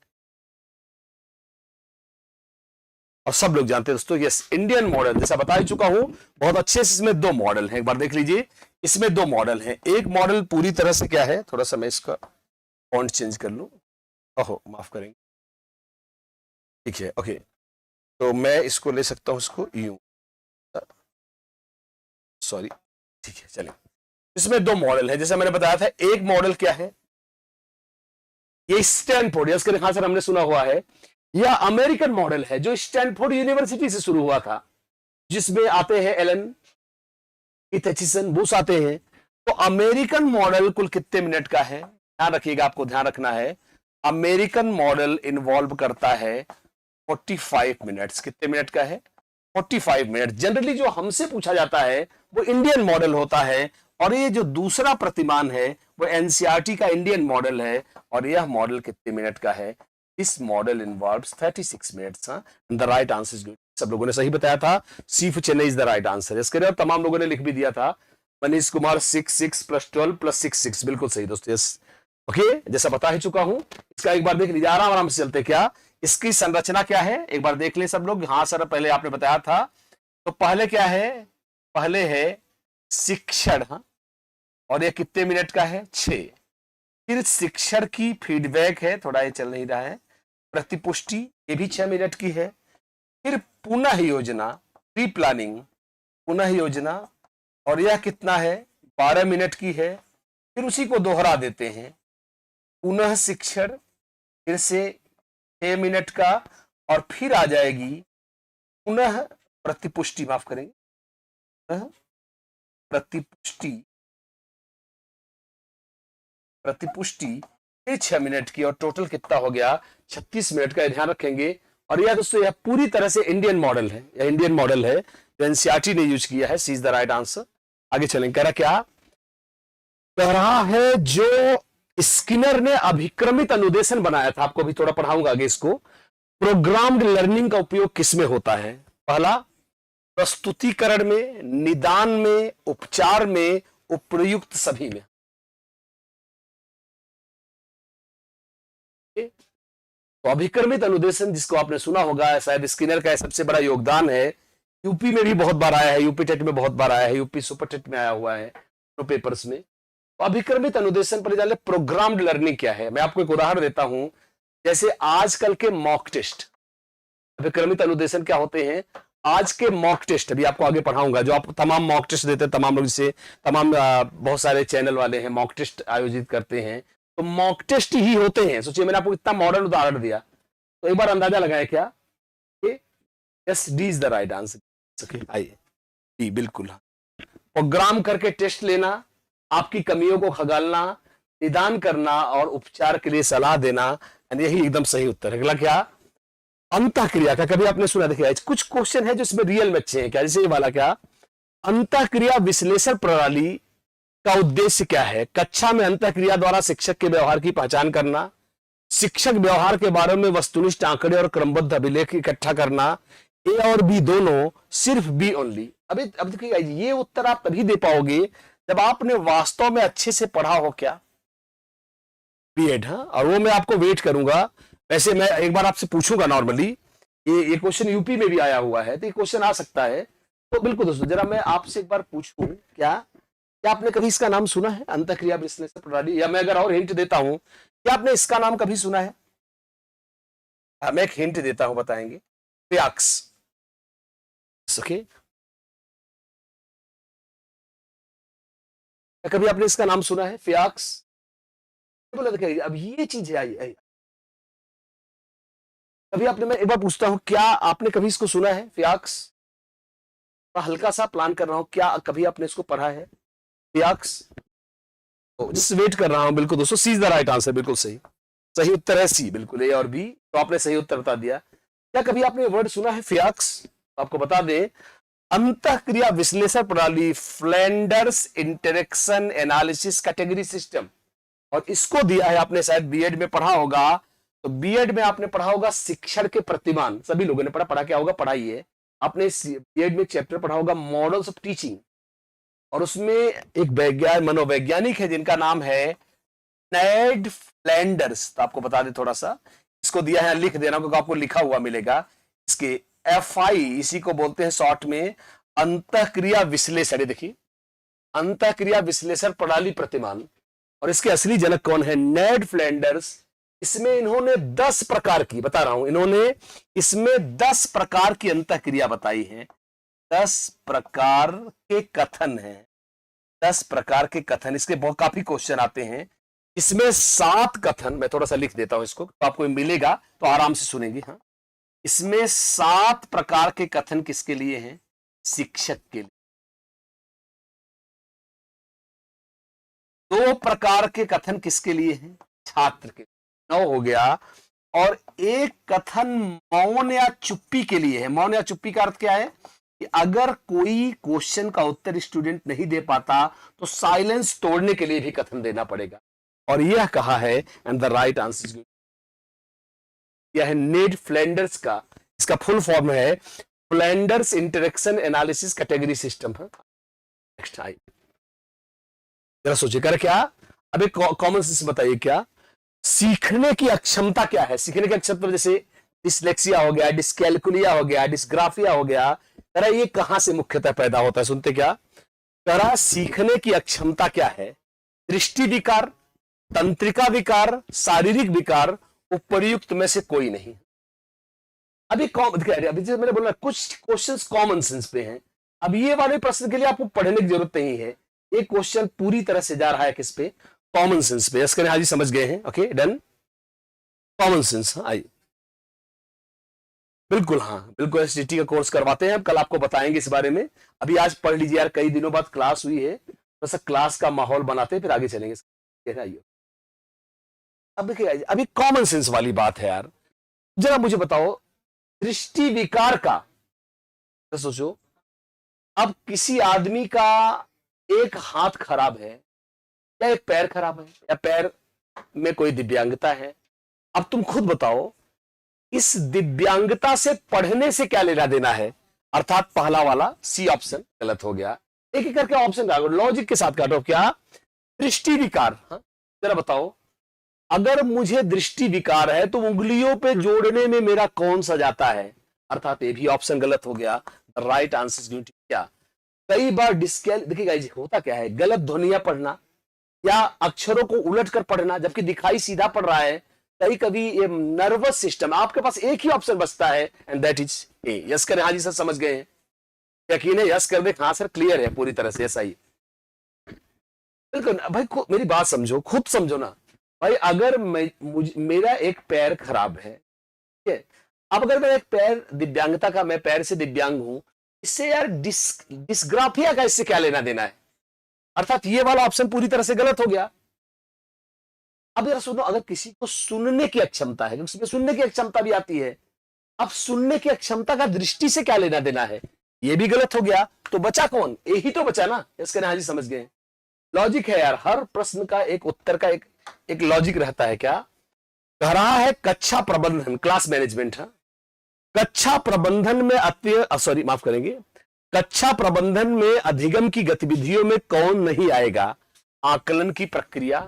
और सब लोग जानते हैं दोस्तों। यस, इंडियन मॉडल जैसा बता ही चुका हूं बहुत अच्छे से। इसमें दो मॉडल हैं, एक बार देख लीजिए। इसमें दो मॉडल हैं। एक मॉडल पूरी तरह से क्या है, थोड़ा सा मैं इसका फॉन्ट चेंज कर लूं, ओहो माफ करेंगे, ठीक है ओके। तो मैं इसको ले सकता हूं, इसको यूं, सॉरी, ठीक है चलिए। इसमें दो मॉडल है, जैसे मैंने बताया था। एक मॉडल क्या है, ये स्टैनफोर्ड, इसके खान सर हमने सुना हुआ है, यह अमेरिकन मॉडल है जो स्टैनफोर्ड यूनिवर्सिटी से शुरू हुआ था, जिसमें आते हैं एलन इथेचिसन, बुश आते हैं। तो अमेरिकन मॉडल कुल कितने मिनट का है, ध्यान रखिएगा, आपको ध्यान रखना है। अमेरिकन मॉडल इन्वॉल्व करता है 45 मिनट्स। कितने मिनट का है? 45 मिनट। जनरली जो हमसे पूछा जाता है वो इंडियन मॉडल होता है, और ये जो दूसरा प्रतिमान है वो एनसीईआरटी का इंडियन मॉडल है, और यह मॉडल कितने मिनट का है? इस model involves 36 minutes. The right answer is good. सब लोगों ने सही बताया था, C for Chennai is the right answer. इसके लिए तमाम लोगों ने लिख भी दिया था, मनीष कुमार 6 + 12 + 6 बिल्कुल सही दोस्तों। यस ओके, जैसा बता ही चुका हूं, इसका एक बार देख लीजिए, आराम आराम से चलते। क्या इसकी संरचना क्या है एक बार देख लें सब लोग। हाँ सर, पहले आपने बताया था। तो पहले क्या है? पहले है शिक्षण, हाँ, और ये कितने मिनट का है? 6। फिर शिक्षण की फीडबैक है, थोड़ा ये चल नहीं रहा है। प्रतिपुष्टि, ये भी 6 मिनट की है। फिर पुनः योजना, प्री प्लानिंग, पुनः योजना, और यह कितना है? 12 मिनट की है। फिर उसी को दोहरा देते हैं, पुनः शिक्षण, फिर से 6 मिनट का, और फिर आ जाएगी पुनः प्रतिपुष्टि, माफ करेंगे, पुनः प्रतिपुष्टि, प्रतिपुष्टि फिर 6 मिनट की, और टोटल कितना हो गया? 36 मिनट का। ध्यान रखेंगे। और यह दोस्तों, यह पूरी तरह से इंडियन मॉडल है, यह इंडियन मॉडल है जो एनसीईआरटी ने यूज किया है। C is the right answer. आगे चलेंगे। कह रहा क्या? कह रहा है जो स्किनर ने अभिक्रमित अनुदेशन बनाया था, आपको भी थोड़ा पढ़ाऊंगा आगे इसको। प्रोग्राम्ड लर्निंग का उपयोग किसमें होता है? पहला, प्रस्तुतिकरण में, निदान में, उपचार में, उपयुक्त सभी में। तो अभिक्रमित अनुदेशन जिसको आपने सुना होगा, शायद स्किनर का सबसे बड़ा योगदान है। यूपी में भी बहुत बार आया है, यूपी टेट में बहुत बार आया है, यूपी सुपर टेट में आया हुआ है, तो पेपर्स में। तो अभिक्रमित अनुदेशन पर जाने, प्रोग्राम्ड लर्निंग क्या है? मैं आपको एक उदाहरण देता हूं। जैसे आजकल के मॉक टेस्ट, अभिक्रमित अनुदेशन क्या होते हैं? आज के मॉक टेस्ट अभी आपको आगे पढ़ाऊंगा, जो आप तमाम मॉक टेस्ट देते हैं, तमाम लोग से, तमाम बहुत सारे चैनल वाले हैं मॉक टेस्ट आयोजित करते हैं, तो मॉक टेस्ट ही होते हैं। सोचिए, मैंने आपको इतना मॉडर्न उदाहरण दिया, तो एक बार अंदाजा लगाए क्या? Yes, D is the right answer. आइए, डी बिल्कुल। प्रोग्राम करके टेस्ट लेना, आपकी कमियों को खगालना, निदान करना, और उपचार के लिए सलाह देना, यही एकदम सही उत्तर है। अगला क्या? अंतःक्रिया का कभी आपने सुना? देखिए, कुछ क्वेश्चन है जो इसमें रियल में अच्छे हैं। क्या? जैसे ये वाला, क्या अंतःक्रिया विश्लेषण प्रणाली का उद्देश्य क्या है? कक्षा में अंतःक्रिया द्वारा शिक्षक के व्यवहार की पहचान करना, शिक्षक व्यवहार के बारे में वस्तुनिष्ठ आंकड़े और क्रमबद्ध अभिलेख इकट्ठा करना, ए और बी दोनों, सिर्फ बी ओनली। अब देखिए, ये उत्तर आप तभी दे पाओगे जब आपने वास्तव में अच्छे से पढ़ा हो। क्या? बीएड। हाँ, और वो मैं आपको वेट करूंगा। वैसे मैं एक बार आपसे पूछूंगा नॉर्मली, ये क्वेश्चन यूपी में भी आया हुआ है, तो ये क्वेश्चन आ सकता है। तो बिल्कुल दोस्तों, जरा मैं आपसे एक बार पूछूं, क्या आपने कभी इसका नाम सुना है, अंतःक्रिया विश्लेषण प्रणाली? या मैं अगर और हिंट देता हूं, क्या आपने इसका नाम कभी सुना है? मैं एक हिंट देता हूं, बताएंगे। फियाक्स। ओके, कभी आपने इसका नाम सुना है? फियाक्स। बोला, देखिए अब ये चीज है, आई कभी आपने, मैं एक बार पूछता हूं, क्या आपने कभी इसको सुना है? फियाक्स। हल्का सा प्लान कर रहा हूं, क्या कभी आपने इसको पढ़ा है? फियाक्स। तो जिस वेट कर रहा हूं, बिल्कुल दोस्तों, सी इज द राइट आंसर, बिल्कुल सही। सही उत्तर है सी, बिल्कुल, ए और बी। तो आपने सही उत्तर बता दिया। क्या कभी आपने वर्ड सुना है फियाक्स? तो आपको बता दें, अंतःक्रिया विश्लेषण प्रणाली, Flanders interaction analysis category system, और इसको दिया है आपने, शायद बीएड में पढ़ा होगा। तो बीएड में आपने पढ़ा होगा शिक्षण के प्रतिमान, सभी लोगों ने पढ़ा क्या होगा? पढ़ाइए। आपने बीएड में चैप्टर पढ़ा होगा मॉडल्स ऑफ टीचिंग, और उसमें एक मनोवैज्ञानिक है जिनका नाम है नेड फ्लैंडर्स। तो आपको बता दें थोड़ा सा, इसको दिया है, लिख देना क्योंकि आपको लिखा हुआ मिलेगा। इसके एफआई, इसी को बोलते हैं शॉर्ट में अंतःक्रिया विश्लेषण। देखिए, अंतःक्रिया विश्लेषण प्रणाली प्रतिमान, और इसके असली जनक कौन है? नेड फ्लैंडर्स। इसमें इन्होंने 10 प्रकार की, बता रहा हूं, इन्होंने इसमें 10 प्रकार की अंतःक्रिया बताई है। 10 प्रकार के कथन हैं, 10 प्रकार के कथन। इसके बहुत काफी क्वेश्चन आते हैं। इसमें 7 कथन, मैं थोड़ा सा लिख देता हूं इसको तो आपको मिलेगा तो आराम से सुनेंगे। हाँ, इसमें 7 प्रकार के कथन किसके लिए हैं? शिक्षक के लिए। 2 प्रकार के कथन किसके लिए हैं? छात्र के लिए। 9 हो गया। और एक कथन मौन या चुप्पी के लिए है। मौन या चुप्पी का अर्थ क्या है कि अगर कोई क्वेश्चन का उत्तर स्टूडेंट नहीं दे पाता तो साइलेंस तोड़ने के लिए भी कथन देना पड़ेगा। और यह कहा है एंड द राइट आंसर, यह है नेड फ्लैंडर्स का, इसका फुल फॉर्म है Flanders interaction analysis category system. Next I, जरा सोचिए कर क्या। अब एक कॉमन सेंस बताइए, क्या सीखने की अक्षमता क्या है? सीखने की अक्षमता जैसे डिसलेक्सिया हो गया, डिस्कैलकुलिया हो गया, डिस्ग्राफिया हो गया, तरह ये कहां से मुख्यतः पैदा होता है? सुनते क्या? तरह सीखने की अक्षमता क्या है? दृष्टि विकार, तंत्रिका विकार, शारीरिक विकार, उपर्युक्त में से कोई नहीं। अभी जैसे मैंने बोला कुछ क्वेश्चंस कॉमन सेंस पे हैं। अब ये वाले प्रश्न के लिए आपको पढ़ने की जरूरत नहीं है। एक क्वेश्चन पूरी तरह से जा रहा है किस पे? कॉमन सेंस पे। यस करें, हाजी समझ गए हैं? Okay done. कॉमन सेंस, आइए बिल्कुल, हाँ बिल्कुल एसडीटी का कोर्स करवाते हैं, हम कल आपको बताएंगे इस बारे में। अभी आज पढ़ लीजिए यार, कई दिनों बाद क्लास हुई है, बस क्लास का माहौल बनाते हैं फिर आगे चलेंगे। आइए अब देखिए, अभी कॉमन सेंस वाली बात है यार। जरा मुझे बताओ, दृष्टि विकार का तो सोचो, अब किसी आदमी का एक हाथ खराब है या एक पैर खराब है या पैर में कोई दिव्यांगता है। अब तुम खुद बताओ, इस दिव्यांगता से पढ़ने से क्या लेना देना है? अर्थात पहला वाला सी ऑप्शन गलत हो गया। एक एक करके ऑप्शन काटो, लॉजिक के साथ काटो। क्या? दृष्टि विकार। हाँ? जरा बताओ, अगर मुझे दृष्टि विकार है तो उंगलियों पे जोड़ने में मेरा कौन सा जाता है? अर्थात ये भी ऑप्शन गलत हो गया। राइट आंसर क्या? कई बार डिस्कैल, देखिएगा होता क्या है, गलत ध्वनियां पढ़ना या अक्षरों को उलट कर पढ़ना जबकि दिखाई सीधा पड़ रहा है। कभी कभी ये नर्वस सिस्टम, आपके पास एक ही ऑप्शन बचता है and that is a. Yes करें, हाँ जी सर समझ गए हैं? यकीन है? यस कर दे। हाँ सर क्लियर है पूरी तरह से, ऐसा ही बिल्कुल। भाई मेरी बात समझो, खुद समझो ना भाई। अगर मेरा एक पैर खराब है, ठीक है, अब अगर मेरा एक पैर दिव्यांगता का, मैं पैर से दिव्यांग हूं, इससे यार डिस्ग्राफिया का इससे क्या लेना देना है? अर्थात ये वाला ऑप्शन पूरी तरह से गलत हो गया। अब यार सुनो, अगर किसी को सुनने की अक्षमता है, उसमें सुनने की अक्षमता भी आती है, अब सुनने की अक्षमता का दृष्टि से क्या लेना देना है? ये भी गलत हो गया। तो बचा कौन? यही तो बचा ना। इसके हाँ जी समझ गए। लॉजिक है यार, हर प्रश्न का एक उत्तर का एक लॉजिक रहता है। क्या कह रहा है? कक्षा प्रबंधन, क्लास मैनेजमेंट है। कक्षा प्रबंधन में सॉरी माफ करेंगे, कक्षा प्रबंधन में अधिगम की गतिविधियों में कौन नहीं आएगा? आकलन की प्रक्रिया,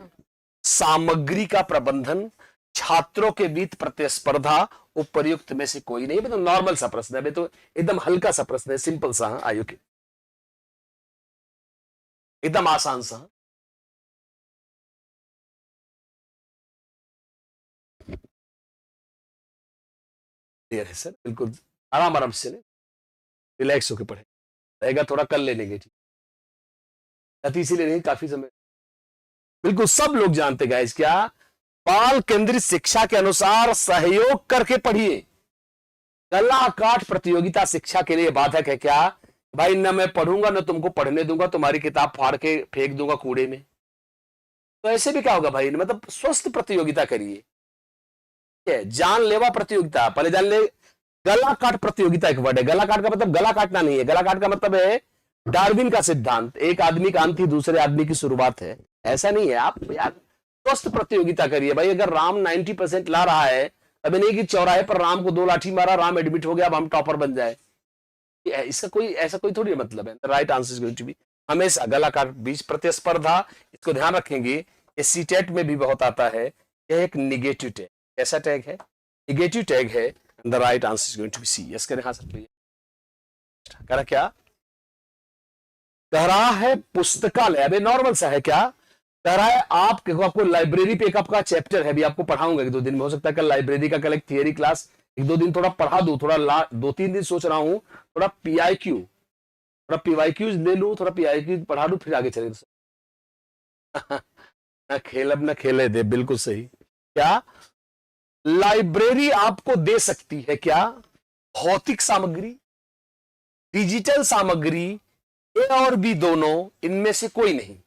सामग्री का प्रबंधन, छात्रों के बीच प्रतिस्पर्धा, उपर्युक्त में से कोई नहीं। मतलब नॉर्मल सा प्रश्न है, तो एकदम हल्का सा प्रश्न है, सिंपल सा। आयु के एकदम आसान सा। क्लियर है सर? बिल्कुल आराम आराम से रिलैक्स होकर पढ़े रहेगा, थोड़ा कल ले लेंगे। ठीक, गति इसीलिए नहीं, काफी समय। बिल्कुल सब लोग जानते गाइस, क्या बाल केंद्रित शिक्षा के अनुसार सहयोग करके पढ़िए। कला काट प्रतियोगिता शिक्षा के लिए बाधक है। क्या भाई? न मैं पढ़ूंगा न तुमको पढ़ने दूंगा, तुम्हारी किताब फाड़ के फेंक दूंगा कूड़े में। तो ऐसे भी क्या होगा भाई? मतलब स्वस्थ प्रतियोगिता करिए, जानलेवा प्रतियोगिता पहले जान ले। गला काट प्रतियोगिता एक वर्ड है। गला काट का मतलब गला काटना नहीं है, गला काट का मतलब है डार्विन का सिद्धांत, एक आदमी का अंत ही दूसरे आदमी की शुरुआत है। ऐसा नहीं है। आप यार स्वस्थ प्रतियोगिता करिए भाई। अगर राम 90% ला रहा है, अभी नहीं कि चौराहे पर राम को 2 लाठी मारा, राम एडमिट हो गया, अब हम टॉपर बन जाए, इसका कोई ऐसा कोई थोड़ी मतलब है। Right answer going to be हमेशा गला काट। बीच प्रतिस्पर्धा, इसको ध्यान रखेंगे, ये सीटेट में भी बहुत आता है। यह एक निगेटिव टैग, कैसा टैग है? निगेटिव टैग है। The right answer is going to be C. Yes करें, हाँ सर। कह रहा क्या? कह रहा है पुस्तकालय, अबे नॉर्मल सा है। क्या कह रहा है? आपको लाइब्रेरी पे एक आपका चैप्टर है, भी आपको पढ़ाऊंगा 1-2 दिन में, हो सकता है कल लाइब्रेरी का कल एक थियरी क्लास 1-2 दिन थोड़ा पढ़ा दूं, थोड़ा 2-3 दिन सोच रहा हूं थोड़ा पीआईक्यू, थोड़ा पीवाईक्यूज ले लूं, थोड़ा पीआईक्यू पढ़ा दूं, फिर आगे चले। ना खेल अब ना खेले दे, बिल्कुल सही। क्या लाइब्रेरी आपको दे सकती है क्या भौतिक सामग्री, डिजिटल सामग्री, ए और बी दोनों, इनमें से कोई नहीं।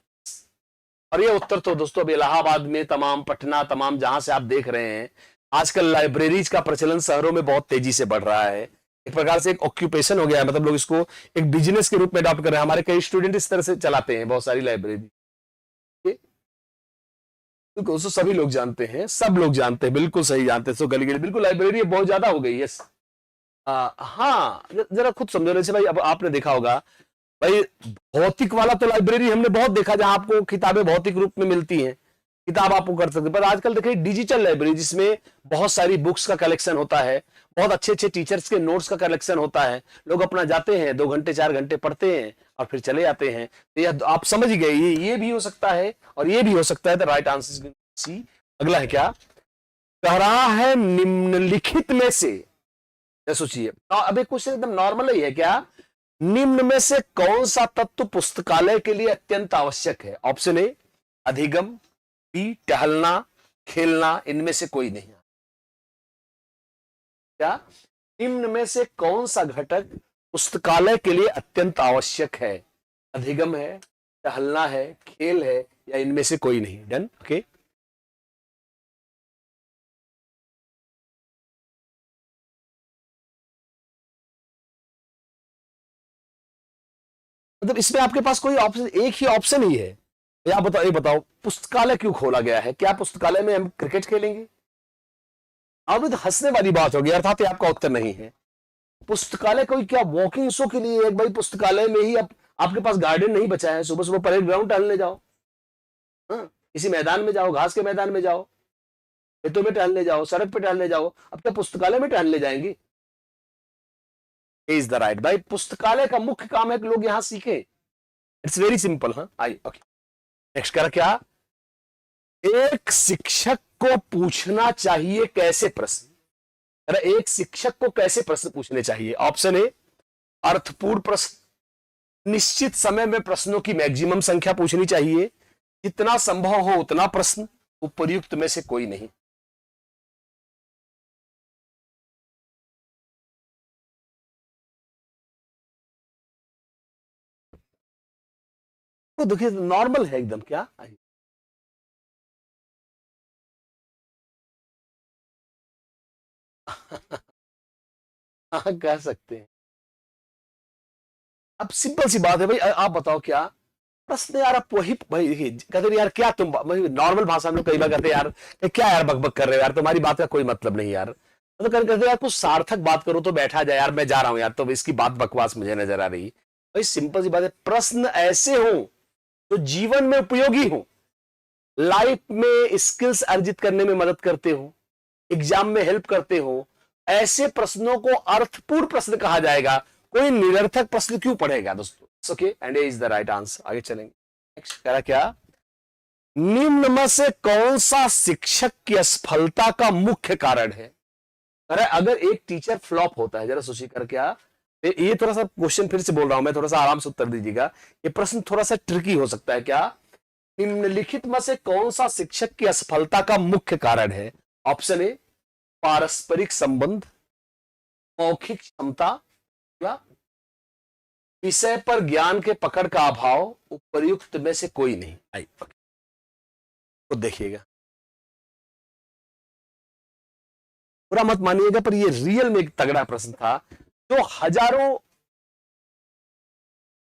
और ये उत्तर तो दोस्तों अब इलाहाबाद में तमाम, पटना, तमाम जहां से आप देख रहे हैं, आजकल लाइब्रेरीज का प्रचलन शहरों में बहुत तेजी से बढ़ रहा है। एक प्रकार से एक ऑक्यूपेशन हो गया है, मतलब लोग इसको एक बिजनेस के रूप में अडॉप्ट कर रहे हैं। हमारे कई स्टूडेंट इस तरह से चलाते हैं बहुत सारी लाइब्रेरी, तो उसको सभी लोग जानते हैं, सब लोग जानते हैं, बिल्कुल सही जानते हैं। सो गली गली बिल्कुल लाइब्रेरी बहुत ज्यादा हो गई है। हाँ, जरा खुद समझो। जैसे भाई अब आपने देखा होगा भाई, भौतिक वाला तो लाइब्रेरी हमने बहुत देखा जहां आपको किताबें भौतिक रूप में मिलती हैं, किताब आपको कर सकते हैं। पर आजकल देखिए डिजिटल लाइब्रेरी, जिसमें बहुत सारी बुक्स का कलेक्शन होता है, बहुत अच्छे अच्छे टीचर्स के नोट्स का कलेक्शन होता है। लोग अपना जाते हैं 2 घंटे 4 घंटे पढ़ते हैं और फिर चले जाते हैं। तो यह आप समझ गए, ये भी हो सकता है और ये भी हो सकता है। The right answer C. अगला है क्या, कह रहा है निम्नलिखित में से, सोचिए अब एक क्वेश्चन एकदम नॉर्मल ही है, क्या निम्न में से कौन सा तत्व पुस्तकालय के लिए अत्यंत आवश्यक है? ऑप्शन ए अधिगम, बी टहलना, खेलना, इनमें से कोई नहीं। क्या निम्न में से कौन सा घटक पुस्तकालय के लिए अत्यंत आवश्यक है? अधिगम है, टहलना है, खेल है, या इनमें से कोई नहीं? Done, okay. मतलब इसमें आपके पास कोई ऑप्शन, एक ही ऑप्शन ही है। या बताओ, ये बताओ पुस्तकालय क्यों खोला गया है? क्या पुस्तकालय में हम क्रिकेट खेलेंगे? अब तो हंसने वाली बात होगी, अर्थात आपका उत्तर नहीं है। पुस्तकालय कोई क्या वॉकिंग शो के लिए? एक भाई पुस्तकालय में ही अब आपके पास गार्डन नहीं बचा है, सुबह सुबह परेड ग्राउंड टहलने जाओ, हाँ किसी मैदान में जाओ, घास के मैदान में जाओ, खेतों में टहलने जाओ, सड़क पे टहलने जाओ। अब क्या पुस्तकालय में टहलने जाएंगे? इज द राइट भाई, पुस्तकालय का मुख्य काम है कि लोग यहां सीखे। It's very simple. हाँ आई ओके। नेक्स्ट कर क्या, एक शिक्षक को पूछना चाहिए कैसे प्रश्न? अरे एक शिक्षक को कैसे प्रश्न पूछने चाहिए? ऑप्शन ए अर्थपूर्ण प्रश्न, निश्चित समय में प्रश्नों की मैक्सिमम संख्या पूछनी चाहिए, जितना संभव हो उतना प्रश्न, उपर्युक्त में से कोई नहीं। तो देखिए नॉर्मल है एकदम। क्या हाँ कह सकते हैं। अब सिंपल सी बात है भाई, आप बताओ क्या प्रश्न यार? आप वही भाई देखिए, कहते यार क्या तुम नॉर्मल भाषा में कई बार कहते यार क्या यार बकबक कर रहे हो यार, तुम्हारी बात का कोई मतलब नहीं यार। तो कहते यार कुछ सार्थक बात करो तो बैठा जाए यार, मैं जा रहा हूं यार, तो इसकी बात बकवास मुझे नजर आ रही। भाई सिंपल सी बात है, प्रश्न ऐसे हो जो जीवन में उपयोगी हो, लाइफ में स्किल्स अर्जित करने में मदद करते हो, एग्जाम में हेल्प करते हो, ऐसे प्रश्नों को अर्थपूर्ण प्रश्न कहा जाएगा। कोई निरर्थक प्रश्न क्यों पढ़ेगा दोस्तों? Okay, and A is the right answer. आगे चलेंगे। नेक्स्ट कह रहा क्या, निम्न में से कौन सा शिक्षक की असफलता का मुख्य कारण है? अरे अगर एक टीचर फ्लॉप होता है, जरा सोचिए कर क्या, ये थोड़ा सा क्वेश्चन फिर से बोल रहा हूं मैं, थोड़ा सा आराम से उत्तर दीजिएगा। ये प्रश्न थोड़ा सा ट्रिकी हो सकता है। क्या निम्नलिखित में से कौन सा शिक्षक की असफलता का मुख्य कारण है? ऑप्शन ए पारस्परिक संबंध, मौखिक क्षमता, या विषय पर ज्ञान के पकड़ का अभाव, उपर्युक्त में से कोई नहीं। आई तो देखिएगा, पूरा मत मानिएगा, पर ये रियल में एक तगड़ा प्रश्न था जो हजारों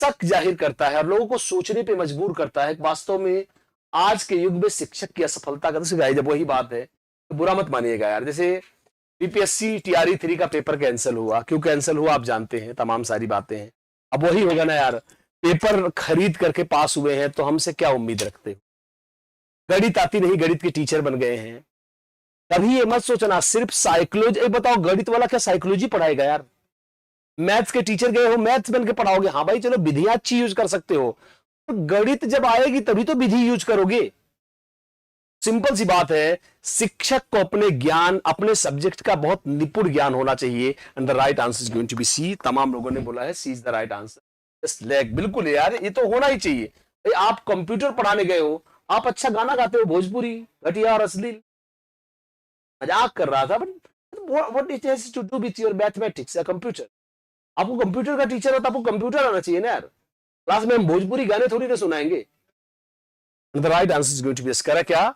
शक जाहिर करता है और लोगों को सोचने पे मजबूर करता है। वास्तव में आज के युग में शिक्षक की असफलता का, तो जब वही बात है तो बुरा मत मानिएगा यार। जैसे बीपीएससी टीआरई 3 का पेपर कैंसिल हुआ, क्यों कैंसिल हुआ आप जानते हैं, तमाम सारी बातें हैं। अब वही होगा ना यार, पेपर खरीद करके पास हुए हैं तो हमसे क्या उम्मीद रखते हो? गणित आती नहीं, गणित के टीचर बन गए हैं। कभी ये मत सोचना सिर्फ साइकोलॉजी, बताओ गणित वाला क्या साइकोलॉजी पढ़ाएगा यार? मैथ्स के टीचर गए हो, मैथ्स बन के पढ़ाओगे? हाँ भाई चलो विधियां अच्छी यूज कर सकते हो, तो गणित जब आएगी तभी तो विधि यूज करोगे। सिंपल सी बात है, शिक्षक को अपने ज्ञान, अपने सब्जेक्ट का बहुत निपुण ज्ञान होना चाहिए। And the right answer is going to be C. तमाम लोगों ने बोला है C is the right answer. बिल्कुल यार, ये तो होना ही चाहिए। आप कंप्यूटर पढ़ाने गए हो, आप अच्छा गाना गाते हो भोजपुरी, घटिया और अश्लील, मजाक कर रहा था, but what it has to do with your mathematics या कंप्यूटर? आपको कंप्यूटर का टीचर हो तो आपको कंप्यूटर आना चाहिए ना यार, क्लास में हम भोजपुरी गाने थोड़ी ना सुनाएंगे। The right answer is going to be इसका क्या,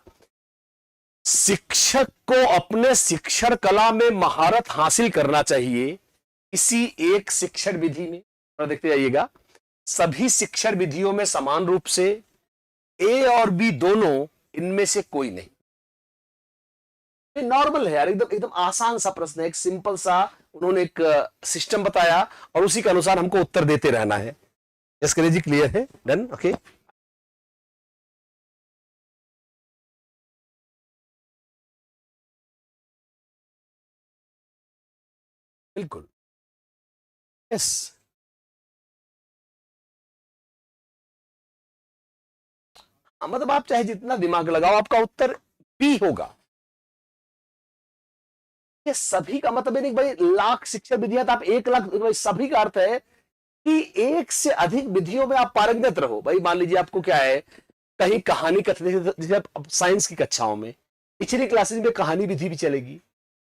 शिक्षक को अपने शिक्षण कला में महारत हासिल करना चाहिए किसी एक शिक्षण विधि में। और देखते जाइएगा, सभी शिक्षण विधियों में समान रूप से ए और बी दोनों, इनमें से कोई नहीं। नॉर्मल है यार, एकदम एकदम आसान सा प्रश्न है, एक सिंपल सा उन्होंने एक सिस्टम बताया और उसी के अनुसार हमको उत्तर देते रहना है। यस करिए जी, क्लियर है, डन, ओके। बिल्कुल, यस। मतलब आप चाहे जितना दिमाग लगाओ, आपका उत्तर बी होगा। ये सभी का मतलब नहीं भाई लाख शिक्षण विधियां, तो आप 1 लाख, भाई सभी का अर्थ है कि एक से अधिक विधियों में आप पारंगत रहो। भाई मान लीजिए आपको क्या है, कहीं कहानी कथन, जैसे साइंस की कक्षाओं में पिछली क्लासेस में कहानी विधि भी चलेगी,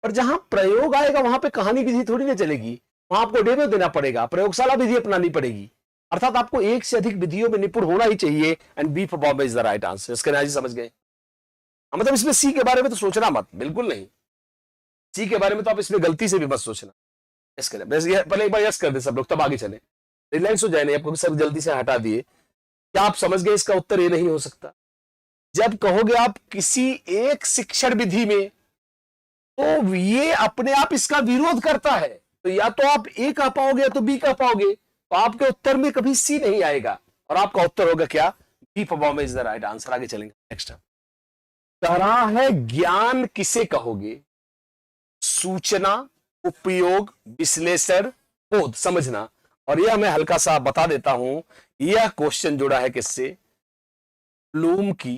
और जहां प्रयोग आएगा वहां पे कहानी विधि थोड़ी ना चलेगी, वहां आपको डेमो देना पड़ेगा, प्रयोगशाला विधि अपनानी पड़ेगी। अर्थात आपको एक से अधिक विधियों में निपुण होना ही चाहिए, and B for Bombay is the right answer. इसके नाजी समझ गए? मतलब इसमें सी के बारे में तो सोचना मत, बिल्कुल नहीं। सी के बारे में तो आप इसमें गलती से भी मत सोचना। यस करें, पहले एक बार यस कर दे सब लोग, तब आगे चले। रिलैक्स हो जाए, नहीं आपको सब जल्दी से हटा दिए। क्या आप समझ गए? इसका उत्तर ये नहीं हो सकता। जब कहोगे आप किसी एक शिक्षण विधि में, तो ये अपने आप इसका विरोध करता है, तो या तो आप ए कह पाओगे या तो बी कह पाओगे, तो आपके उत्तर में कभी सी नहीं आएगा, और आपका उत्तर होगा क्या, B for Bombay is the right answer. आगे चलेंगे नेक्स्ट। तरह है ज्ञान किसे कहोगे? सूचना, उपयोग, विश्लेषण, बोध, समझना। और यह मैं हल्का सा बता देता हूं, यह क्वेश्चन जुड़ा है किससे? ब्लूम की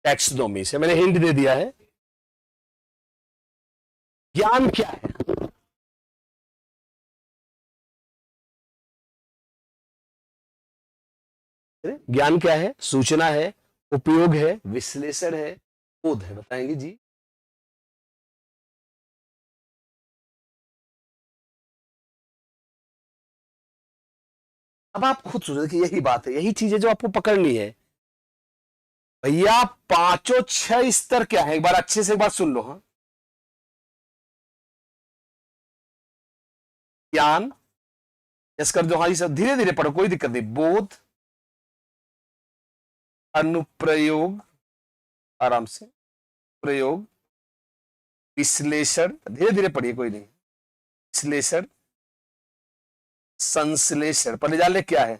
टैक्सोनॉमी से। मैंने हिंट दे दिया है। ज्ञान क्या है? ज्ञान क्या है? सूचना है, उपयोग है, विश्लेषण है, बोध है। बताएंगे जी? अब आप खुद सोचो कि यही बात है, यही चीज है जो आपको पकड़नी है। भैया पांचों 6 स्तर क्या है, एक बार अच्छे से एक बार सुन लो। हाँ, ज्ञान, यस कर दो। हाँ जी सर, धीरे धीरे पढ़ो, कोई दिक्कत नहीं। बोध, अनुप्रयोग, आराम से, प्रयोग, विश्लेषण, धीरे धीरे पढ़िए, कोई नहीं। विश्लेषण, संश्लेषण, पहले जान ले क्या है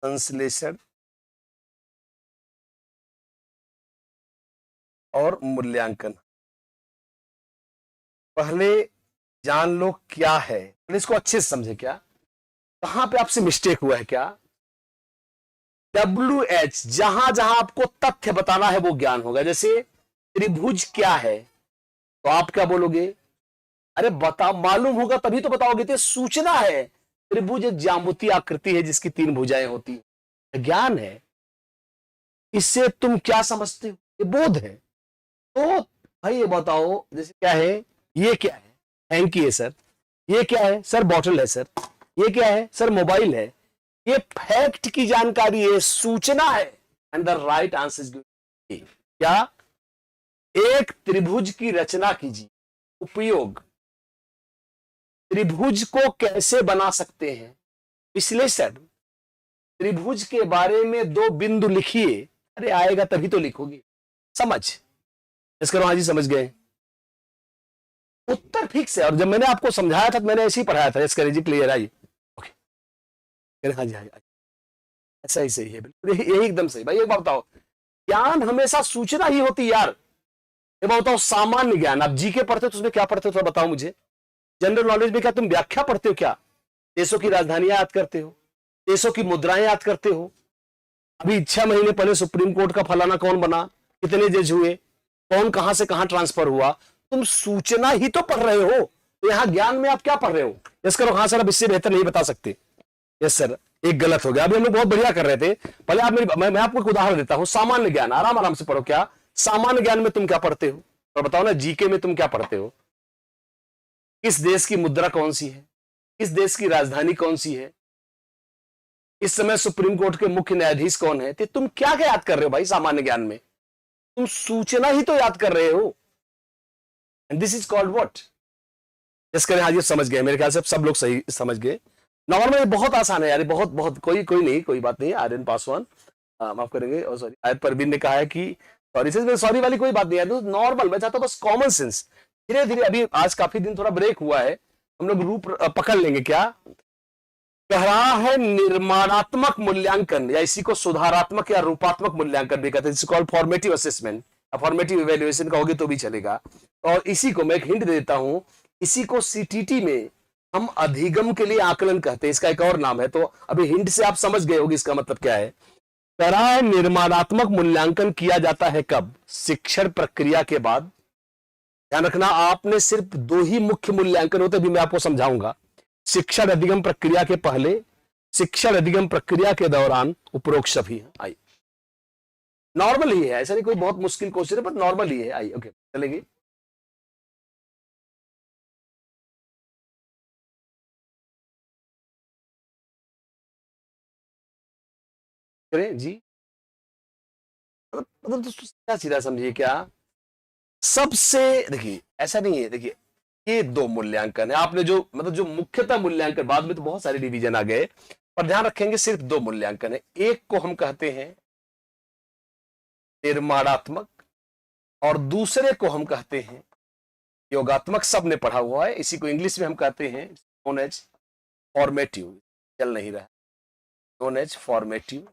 संश्लेषण, और मूल्यांकन। पहले जान लो क्या है, पहले इसको अच्छे से समझे। क्या, कहां पे आपसे मिस्टेक हुआ है? क्या WH, जहां जहां आपको तथ्य बताना है वो ज्ञान होगा। जैसे त्रिभुज क्या है, तो आप क्या बोलोगे? अरे बता, मालूम होगा तभी तो बताओगे। तो सूचना है, त्रिभुज एक ज्यामितीय आकृति है जिसकी 3 भुजाएं होती है, ज्ञान है। इससे तुम क्या समझते हो? ये बोध है। तो भाई ये बताओ, जैसे क्या है, ये क्या है? हैंकी है सर। ये क्या है सर? बॉटल है सर। ये क्या है सर? मोबाइल है। ये फैक्ट की जानकारी है, सूचना है, and the right answer is क्या? एक त्रिभुज की रचना कीजिए। उपयोग, त्रिभुज को कैसे बना सकते हैं। विश्लेषण, त्रिभुज के बारे में 2 बिंदु लिखिए। अरे आएगा तभी तो लिखोगे। समझ, इसका हाँ जी समझ गए, उत्तर फिक्स है। और जब मैंने आपको समझाया था तो मैंने ऐसे ही पढ़ाया था। इसका जी क्लियर है? ओके, हाँ जी, हाँ जी, ऐसा ही सही है, बिल्कुल यही एकदम सही। भाई एक बात बताओ, ज्ञान हमेशा सूचना ही होती यार। ये बात बताओ, सामान्य ज्ञान, आप जीके पढ़ते हो तो उसमें क्या पढ़ते हो थोड़ा बताओ मुझे। जनरल नॉलेज में क्या तुम व्याख्या पढ़ते हो? क्या देशों की राजधानियां याद करते हो? देशों की मुद्राएं याद करते हो? अभी 6 महीने पहले सुप्रीम कोर्ट का फलाना कौन बना, कितने जज हुए, कौन कहां से कहां ट्रांसफर हुआ, तुम सूचना ही तो पढ़ रहे हो। तो यहाँ ज्ञान में आप क्या पढ़ रहे हो? यस करो, हाँ सर अब इससे बेहतर नहीं बता सकते। यस सर, एक गलत हो गया। अभी हम लोग बहुत बढ़िया कर रहे थे। पहले आप मैं आपको एक उदाहरण देता हूं। सामान्य ज्ञान, आराम आराम से पढ़ो। क्या सामान्य ज्ञान में तुम क्या पढ़ते हो? और बताओ ना, जीके में तुम क्या पढ़ते हो? किस देश की मुद्रा कौन सी है? किस देश की राजधानी कौन सी है? इस समय सुप्रीम कोर्ट के मुख्य न्यायाधीश कौन है? तो तुम क्या क्या याद कर रहे हो भाई सामान्य ज्ञान में? तुम सूचना ही तो याद कर रहे हो। And this is called what? जस करें, हाँ ये समझ गए मेरे ख्याल से, सब लोग सही समझ गए। नॉर्मल बहुत आसान है यार, बहुत बहुत कोई नहीं, कोई बात नहीं। आर्यन पासवान माफ करेंगे, और सॉरी आयत परवीन ने कहा है कि सॉरी से, सॉरी वाली कोई बात नहीं है। तो नॉर्मल, मैं चाहता हूँ बस कॉमन सेंस। धीरे धीरे, अभी आज काफी दिन थोड़ा ब्रेक हुआ है, हम लोग रूप पकड़ लेंगे। क्या कह रहा है? निर्माणात्मक मूल्यांकन, या इसी को सुधारात्मक या रूपात्मक मूल्यांकन भी कहते हैं। Called formative assessment, formative evaluation कहोगे तो भी चलेगा। और इसी को मैं एक हिंट दे देता हूं, इसी को सीटीटी में हम अधिगम के लिए आकलन कहते हैं। इसका एक और नाम है। तो अभी हिंट से आप समझ गए होंगे इसका मतलब क्या है। कह रहा है निर्माणात्मक मूल्यांकन किया जाता है कब? शिक्षण प्रक्रिया के बाद। ध्यान रखना, आपने सिर्फ 2 ही मुख्य मूल्यांकन होते, भी मैं आपको समझाऊंगा। शिक्षण अधिगम प्रक्रिया के पहले, शिक्षण अधिगम प्रक्रिया के दौरान, उपरोक्त सभी। आई नॉर्मल ही है, ऐसा नहीं कोई बहुत मुश्किल क्वेश्चन है, पर नॉर्मल ही है। आई ओके, चलेंगे। करें जी, मतलब तो क्या सीधा समझिए। क्या सबसे, देखिए ऐसा नहीं है। देखिए ये 2 मूल्यांकन है। आपने जो मतलब जो मुख्यतः मूल्यांकन, बाद में तो बहुत सारे डिवीजन आ गए, पर ध्यान रखेंगे सिर्फ 2 मूल्यांकन है। एक को हम कहते हैं निर्माणात्मक, और दूसरे को हम कहते हैं योगात्मक। सबने पढ़ा हुआ है, इसी को इंग्लिश में हम कहते हैं नोन एज फॉर्मेटिव। चल नहीं रहा, नोन एज फॉर्मेटिव।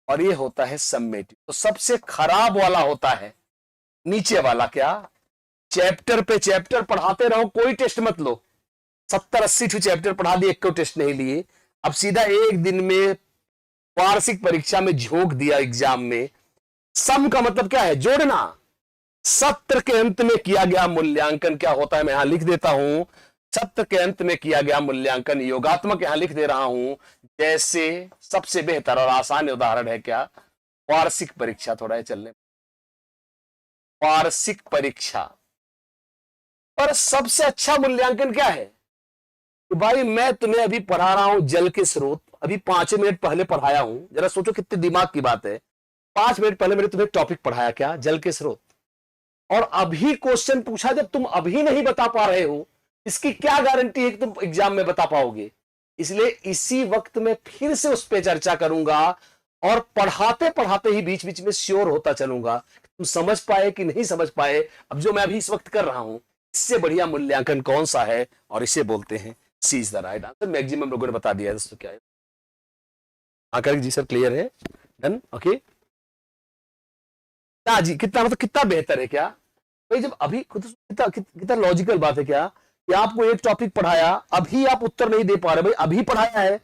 और ये होता है सम्मेटिव। तो सबसे खराब वाला होता है नीचे वाला। क्या चैप्टर पे चैप्टर पढ़ाते रहो, कोई टेस्ट मत लो। 70-80 चैप्टर पढ़ा दिए, एक को टेस्ट नहीं लिए। अब सीधा एक दिन में वार्षिक परीक्षा में झोंक दिया एग्जाम में। सम का मतलब क्या है? जोड़ना। सत्र के अंत में किया गया मूल्यांकन क्या होता है? मैं यहां लिख देता हूं, सत्र के अंत में किया गया मूल्यांकन योगात्मक। यहां लिख दे रहा हूं। जैसे सबसे बेहतर और आसान उदाहरण है क्या? वार्षिक परीक्षा। थोड़ा है चलने, वार्षिक परीक्षा। और सबसे अच्छा मूल्यांकन क्या है कि भाई मैं तुम्हें अभी पढ़ा रहा हूं जल के स्रोत, अभी 5 मिनट पहले पढ़ाया हूं। जरा सोचो कितने दिमाग की बात है। 5 मिनट पहले मैंने तुम्हें टॉपिक पढ़ाया, क्या? जल के स्रोत। और अभी क्वेश्चन पूछा, जब तुम अभी नहीं बता पा रहे हो, इसकी क्या गारंटी है कि तुम एग्जाम में बता पाओगे? इसलिए इसी वक्त में फिर से उस पर चर्चा करूंगा, और पढ़ाते पढ़ाते ही बीच बीच में श्योर होता चलूंगा तुम समझ पाए कि नहीं समझ पाए। अब जो मैं अभी इस वक्त कर रहा हूं, इससे बढ़िया मूल्यांकन कौन सा है? और इसे बोलते हैं C is the right answer. Maximum लोगों ने बता दिया है दोस्तों। क्या है? हाँ करेक्ट जी सर, क्लियर है, डन, ओके। क्या जी, कितना मतलब कितना बेहतर है? क्या भाई जब अभी खुद कितना कितना लॉजिकल बात है। क्या कि आपको एक टॉपिक पढ़ाया, अभी आप उत्तर नहीं दे पा रहे, भाई अभी पढ़ाया है।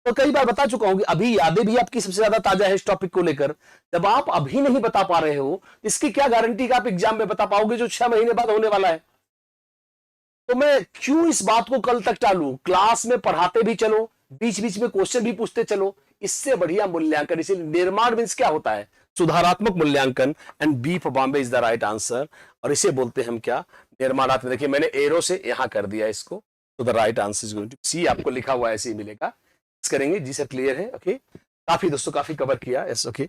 तो कई बार बता चुका हूं कि अभी यादें भी आपकी सबसे ज्यादा ताजा है इस टॉपिक को लेकर। जब आप अभी नहीं बता पा रहे हो, इसकी क्या गारंटी कि आप एग्जाम में बता पाओगे जो 6 महीने बाद होने वाला है? तो मैं क्यों इस बात को कल तक टालूं? क्लास में पढ़ाते भी चलो, बीच बीच में क्वेश्चन भी पूछते चलो, इससे बढ़िया मूल्यांकन। इसीलिए निर्माण मीन्स क्या होता है? सुधारात्मक मूल्यांकन। And B for Bombay is the right answer. और इसे बोलते हैं हम क्या? निर्माणात्मक। देखिए मैंने एरो से यहां कर दिया इसको, तो the right answer is going to C. आपको लिखा हुआ ऐसे ही मिलेगा। करेंगे जी सर, क्लियर है, ओके। काफी दोस्तों, काफी कवर किया, यस ओके।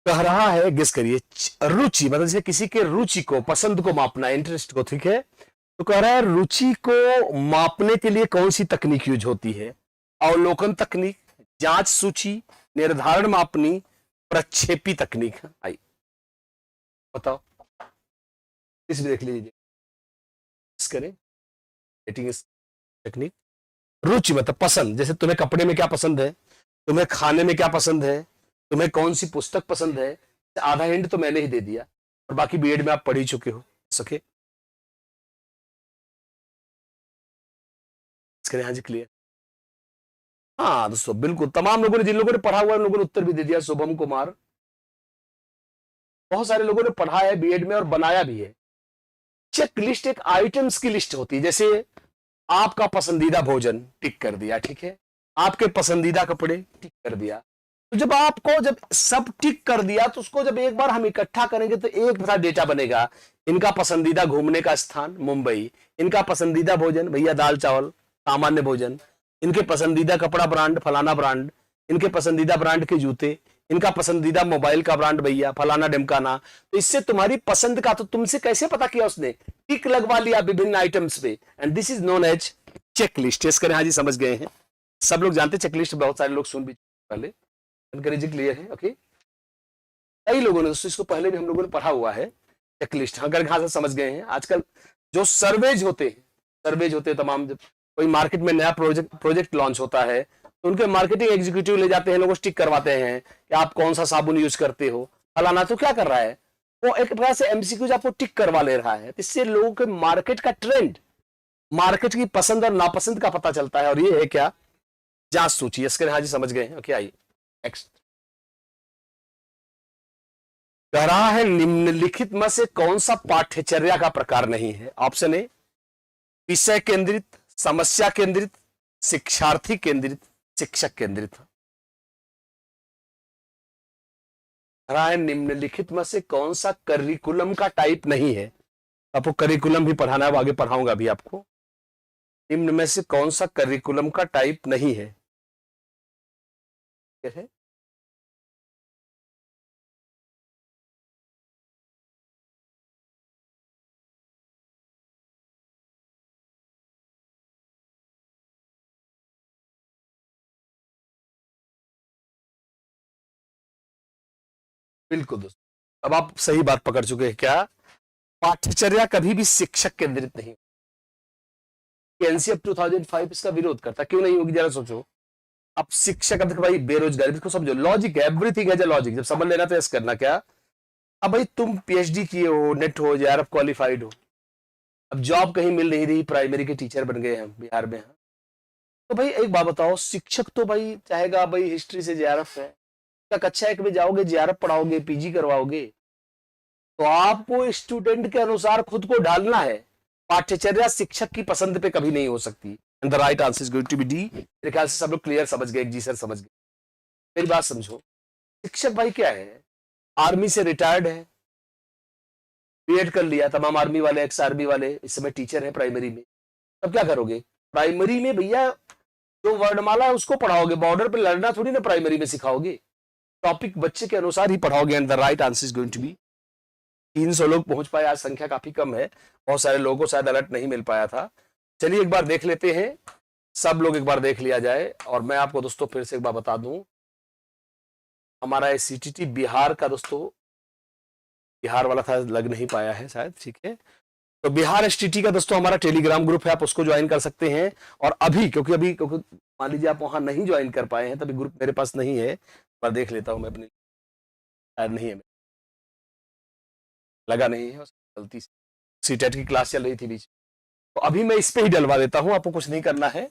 कह रहा है, गेस करिए, रुचि मतलब जैसे किसी के रुचि को, पसंद को मापना, इंटरेस्ट को, ठीक है। तो कह रहा है रुचि को मापने के लिए कौन सी तकनीक यूज होती है? अवलोकन तकनीक, जांच सूची, निर्धारण मापनी, प्रक्षेपी तकनीक। आई बताओ, इस देख लीजिए, करें रेटिंग टेक्निक। रुचि मतलब पसंद, जैसे तुम्हें कपड़े में क्या पसंद है, तुम्हें खाने में क्या पसंद है, तुम्हें कौन सी पुस्तक पसंद है। आधा हिंट तो मैंने ही दे दिया, और बाकी बीएड में आप पढ़ ही चुके हो। सके हाँ जी, क्लियर। हाँ दोस्तों, बिल्कुल तमाम लोगों ने, जिन लोगों ने पढ़ा हुआ है उन लोगों ने उत्तर भी दे दिया। शुभम कुमार, बहुत सारे लोगों ने पढ़ा है बीएड में और बनाया भी है। चेक लिस्ट एक आइटम्स की लिस्ट होती है, जैसे आपका पसंदीदा भोजन टिक कर दिया, ठीक है, आपके पसंदीदा कपड़े टिक कर दिया। तो जब आपको जब सब टिक कर दिया तो उसको जब एक बार हम इकट्ठा करेंगे तो एक बड़ा डेटा बनेगा। इनका पसंदीदा घूमने का स्थान मुंबई, इनका पसंदीदा भोजन भैया दाल चावल सामान्य भोजन, इनके पसंदीदा कपड़ा ब्रांड फलाना ब्रांड, इनके पसंदीदा ब्रांड के जूते, इनका पसंदीदा मोबाइल का ब्रांड भैया फलाना ढिमकाना। तो इससे तुम्हारी पसंद का तो तुमसे कैसे पता किया उसने, टिक लगवा लिया विभिन्न आइटम्स पे, and this is known as check list. इसका हाँ जी समझ गए हैं, सब लोग जानते हैं चेक लिस्ट, बहुत सारे लोग सुन भी पहले, क्लियर है, ओके। कई लोगों ने दोस्तों इसको पहले भी हम लोगों ने पढ़ा हुआ है चेक लिस्ट, अगर कहां से समझ गए हैं। आजकल जो सर्वेज होते हैं तमाम, जब कोई मार्केट में नया प्रोजेक्ट लॉन्च होता है तो उनके मार्केटिंग एग्जीक्यूटिव ले जाते हैं, लोगों को स्टिक करवाते हैं कि आप कौन सा साबुन यूज करते हो फलाना। तो क्या कर रहा है वो, एक प्रकार से एमसीक्यूज आपको टिक करवा ले रहा है। इससे लोगों के मार्केट का ट्रेंड, मार्केट की पसंद और नापसंद का पता चलता है, और ये है क्या, जांच सूची। इसके हाँ जी समझ गए हैं, ओके। आइए नेक्स्ट, कह रहा है निम्नलिखित में से कौन सा पाठ्यचर्या का प्रकार नहीं है। ऑप्शन ए विषय केंद्रित, समस्या केंद्रित, शिक्षार्थी केंद्रित, शिक्षक केंद्रित। रहा है निम्नलिखित में से कौन सा करिकुलम का टाइप नहीं है। आपको करिकुलम भी पढ़ाना है, आगे पढ़ाऊंगा भी आपको। निम्न में से कौन सा करिकुलम का टाइप नहीं है, है? बिल्कुल दोस्तों, अब आप सही बात पकड़ चुके हैं। क्या पाठ्यचर्या कभी भी शिक्षक केंद्रित नहीं। एनसीएफ 2005 इसका विरोध करता, क्यों नहीं होगी जरा सोचो। अब शिक्षक, अब देखो भाई बेरोजगारी, इसको समझो, लॉजिक है, एवरीथिंग है लॉजिक। जब समझ लेना तो यस करना। क्या अब भाई तुम पीएचडी किए हो, नेट हो, जेआरएफ क्वालिफाइड हो, अब जॉब कहीं मिल नहीं रही, प्राइमरी के टीचर बन गए हम बिहार में। तो भाई एक बात बताओ, शिक्षक तो भाई चाहेगा भाई हिस्ट्री से जेआरएफ है, कक्षा एक में जाओगे, जेआरएफ पढ़ाओगे, पीजी करवाओगे, तो आपको स्टूडेंट के अनुसार खुद को ढालना है। पाठ्यचर्या शिक्षक की पसंद पे कभी नहीं हो सकती। And the right answer is going to be D. मेरे ख्याल से सब लोग क्लियर समझ गए, जी सर समझ गए। मेरी बात समझो, शिक्षक भाई क्या है, आर्मी से रिटायर्ड है, बीएड कर लिया, तमाम आर्मी वाले, एक्स आर्मी वाले इस समय टीचर है प्राइमरी में। तब क्या करोगे प्राइमरी में भैया, जो वर्णमाला है उसको पढ़ाओगे, बॉर्डर पे लड़ना थोड़ी ना प्राइमरी में सिखाओगे, टॉपिक बच्चे के अनुसार ही पढ़ाओगे। And the right answer is going to be 300 लोग पहुंच पाए, आज संख्या काफी कम है, बहुत सारे लोगों को शायद अलर्ट नहीं मिल पाया था। चलिए एक बार देख लेते हैं, सब लोग एक बार देख लिया जाए। और मैं आपको दोस्तों फिर से एक बार बता दूं, हमारा सीटीटी बिहार का दोस्तों, बिहार वाला था, लग नहीं पाया है शायद, ठीक है। तो बिहार एसटीटी का दोस्तों हमारा टेलीग्राम ग्रुप है, आप उसको ज्वाइन कर सकते हैं। और अभी क्योंकि मान लीजिए आप वहां नहीं ज्वाइन कर पाए हैं, तभी ग्रुप मेरे पास नहीं है, पर देख लेता हूं मैं अपनी, शायद नहीं है, लगा नहीं है गलती से, सीटेट की क्लास चल रही थी बीच, तो अभी मैं इस पे ही डलवा देता हूं। आपको कुछ नहीं करना है,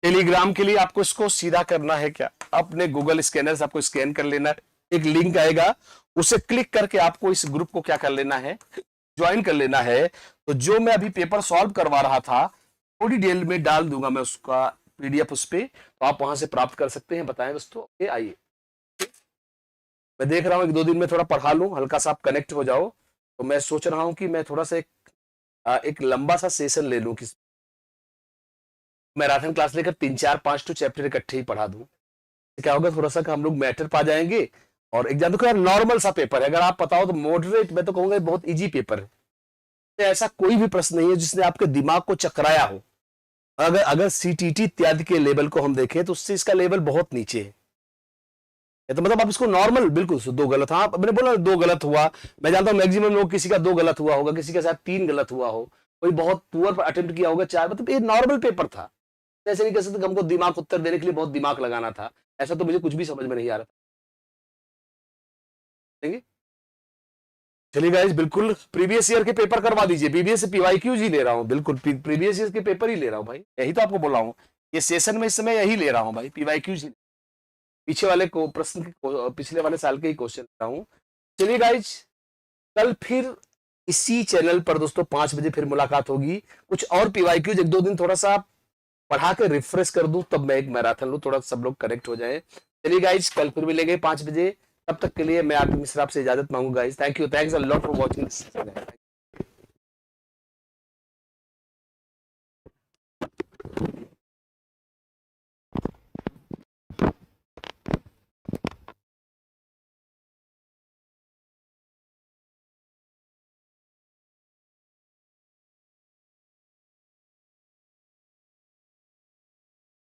टेलीग्राम के लिए आपको इसको सीधा करना है क्या, अपने गूगल स्कैनर से आपको स्कैन कर लेना है, एक लिंक आएगा, उसे क्लिक करके आपको इस ग्रुप को क्या कर लेना है, ज्वाइन कर लेना है। तो जो मैं अभी पेपर सॉल्व करवा रहा था, थोड़ी देर में डाल दूंगा मैं उसका पीडीएफ उस पे, तो आप वहां से प्राप्त कर सकते हैं। बताएं दोस्तों, आइए, मैं देख रहा हूं 1-2 दिन में थोड़ा पढ़ा लूं, हल्का सा आप कनेक्ट हो जाओ। तो मैं सोच रहा हूं कि मैं थोड़ा सा एक लंबा सा सेशन ले लूं, किस मैराथन क्लास लेकर 3-4-5 तो चैप्टर इकट्ठे ही पढ़ा दूं। क्या होगा, थोड़ा सा हम लोग मैटर पा जाएंगे। और एग्जाम देखो यार, नॉर्मल सा पेपर है, अगर आप बताओ तो मॉडरेट, मैं तो कहूंगा बहुत इजी पेपर है। तो ऐसा कोई भी प्रश्न नहीं है जिसने आपके दिमाग को चकराया हो। अगर सीटीटी इत्यादि के लेवल को हम देखें तो उससे इसका लेवल बहुत नीचे है। तो मतलब आप इसको नॉर्मल, बिल्कुल 2 गलत, हाँ मैंने बोला 2 गलत हुआ, मैं जानता हूँ मैक्सिमम लोग, किसी का 2 गलत हुआ होगा, किसी का शायद 3 गलत हुआ हो, कोई बहुत पुअर अटेम्प्ट किया होगा 4, मतलब ये नॉर्मल पेपर था। ऐसे नहीं कह सकते हमको दिमाग उत्तर देने के लिए बहुत दिमाग लगाना था, ऐसा तो मुझे कुछ भी समझ में नहीं आ रहा था। चलिए गाइस, बिल्कुल प्रीवियस ईयर के पेपर करवा दीजिए, बीबीएस पीवाईक्यूज ही ले रहा हूँ, बिल्कुल प्रीवियस ईयर के पेपर ही ले रहा हूँ भाई, यही तो आपको बोला हूँ, ये सेशन में इस समय यही ले रहा हूँ भाई, पीवाईक्यूज ही, पीछे वाले को प्रश्न, पिछले वाले साल के ही क्वेश्चन ले रहा हूँ। चलिए गाइज, कल फिर इसी चैनल पर दोस्तों 5 बजे फिर मुलाकात होगी। कुछ और पीवाईक्यूज एक दो दिन थोड़ा सा पढ़ा के रिफ्रेश कर दूं, तब मैं एक मैराथन लूं, थोड़ा सब लोग कनेक्ट हो जाएं। चलिए गाइज, कल फिर मिलेंगे 5 बजे। तब तक के लिए मैं आरपी मिश्रा आपसे इजाजत मांगूंगा guys. Thank you, thanks a lot for watching.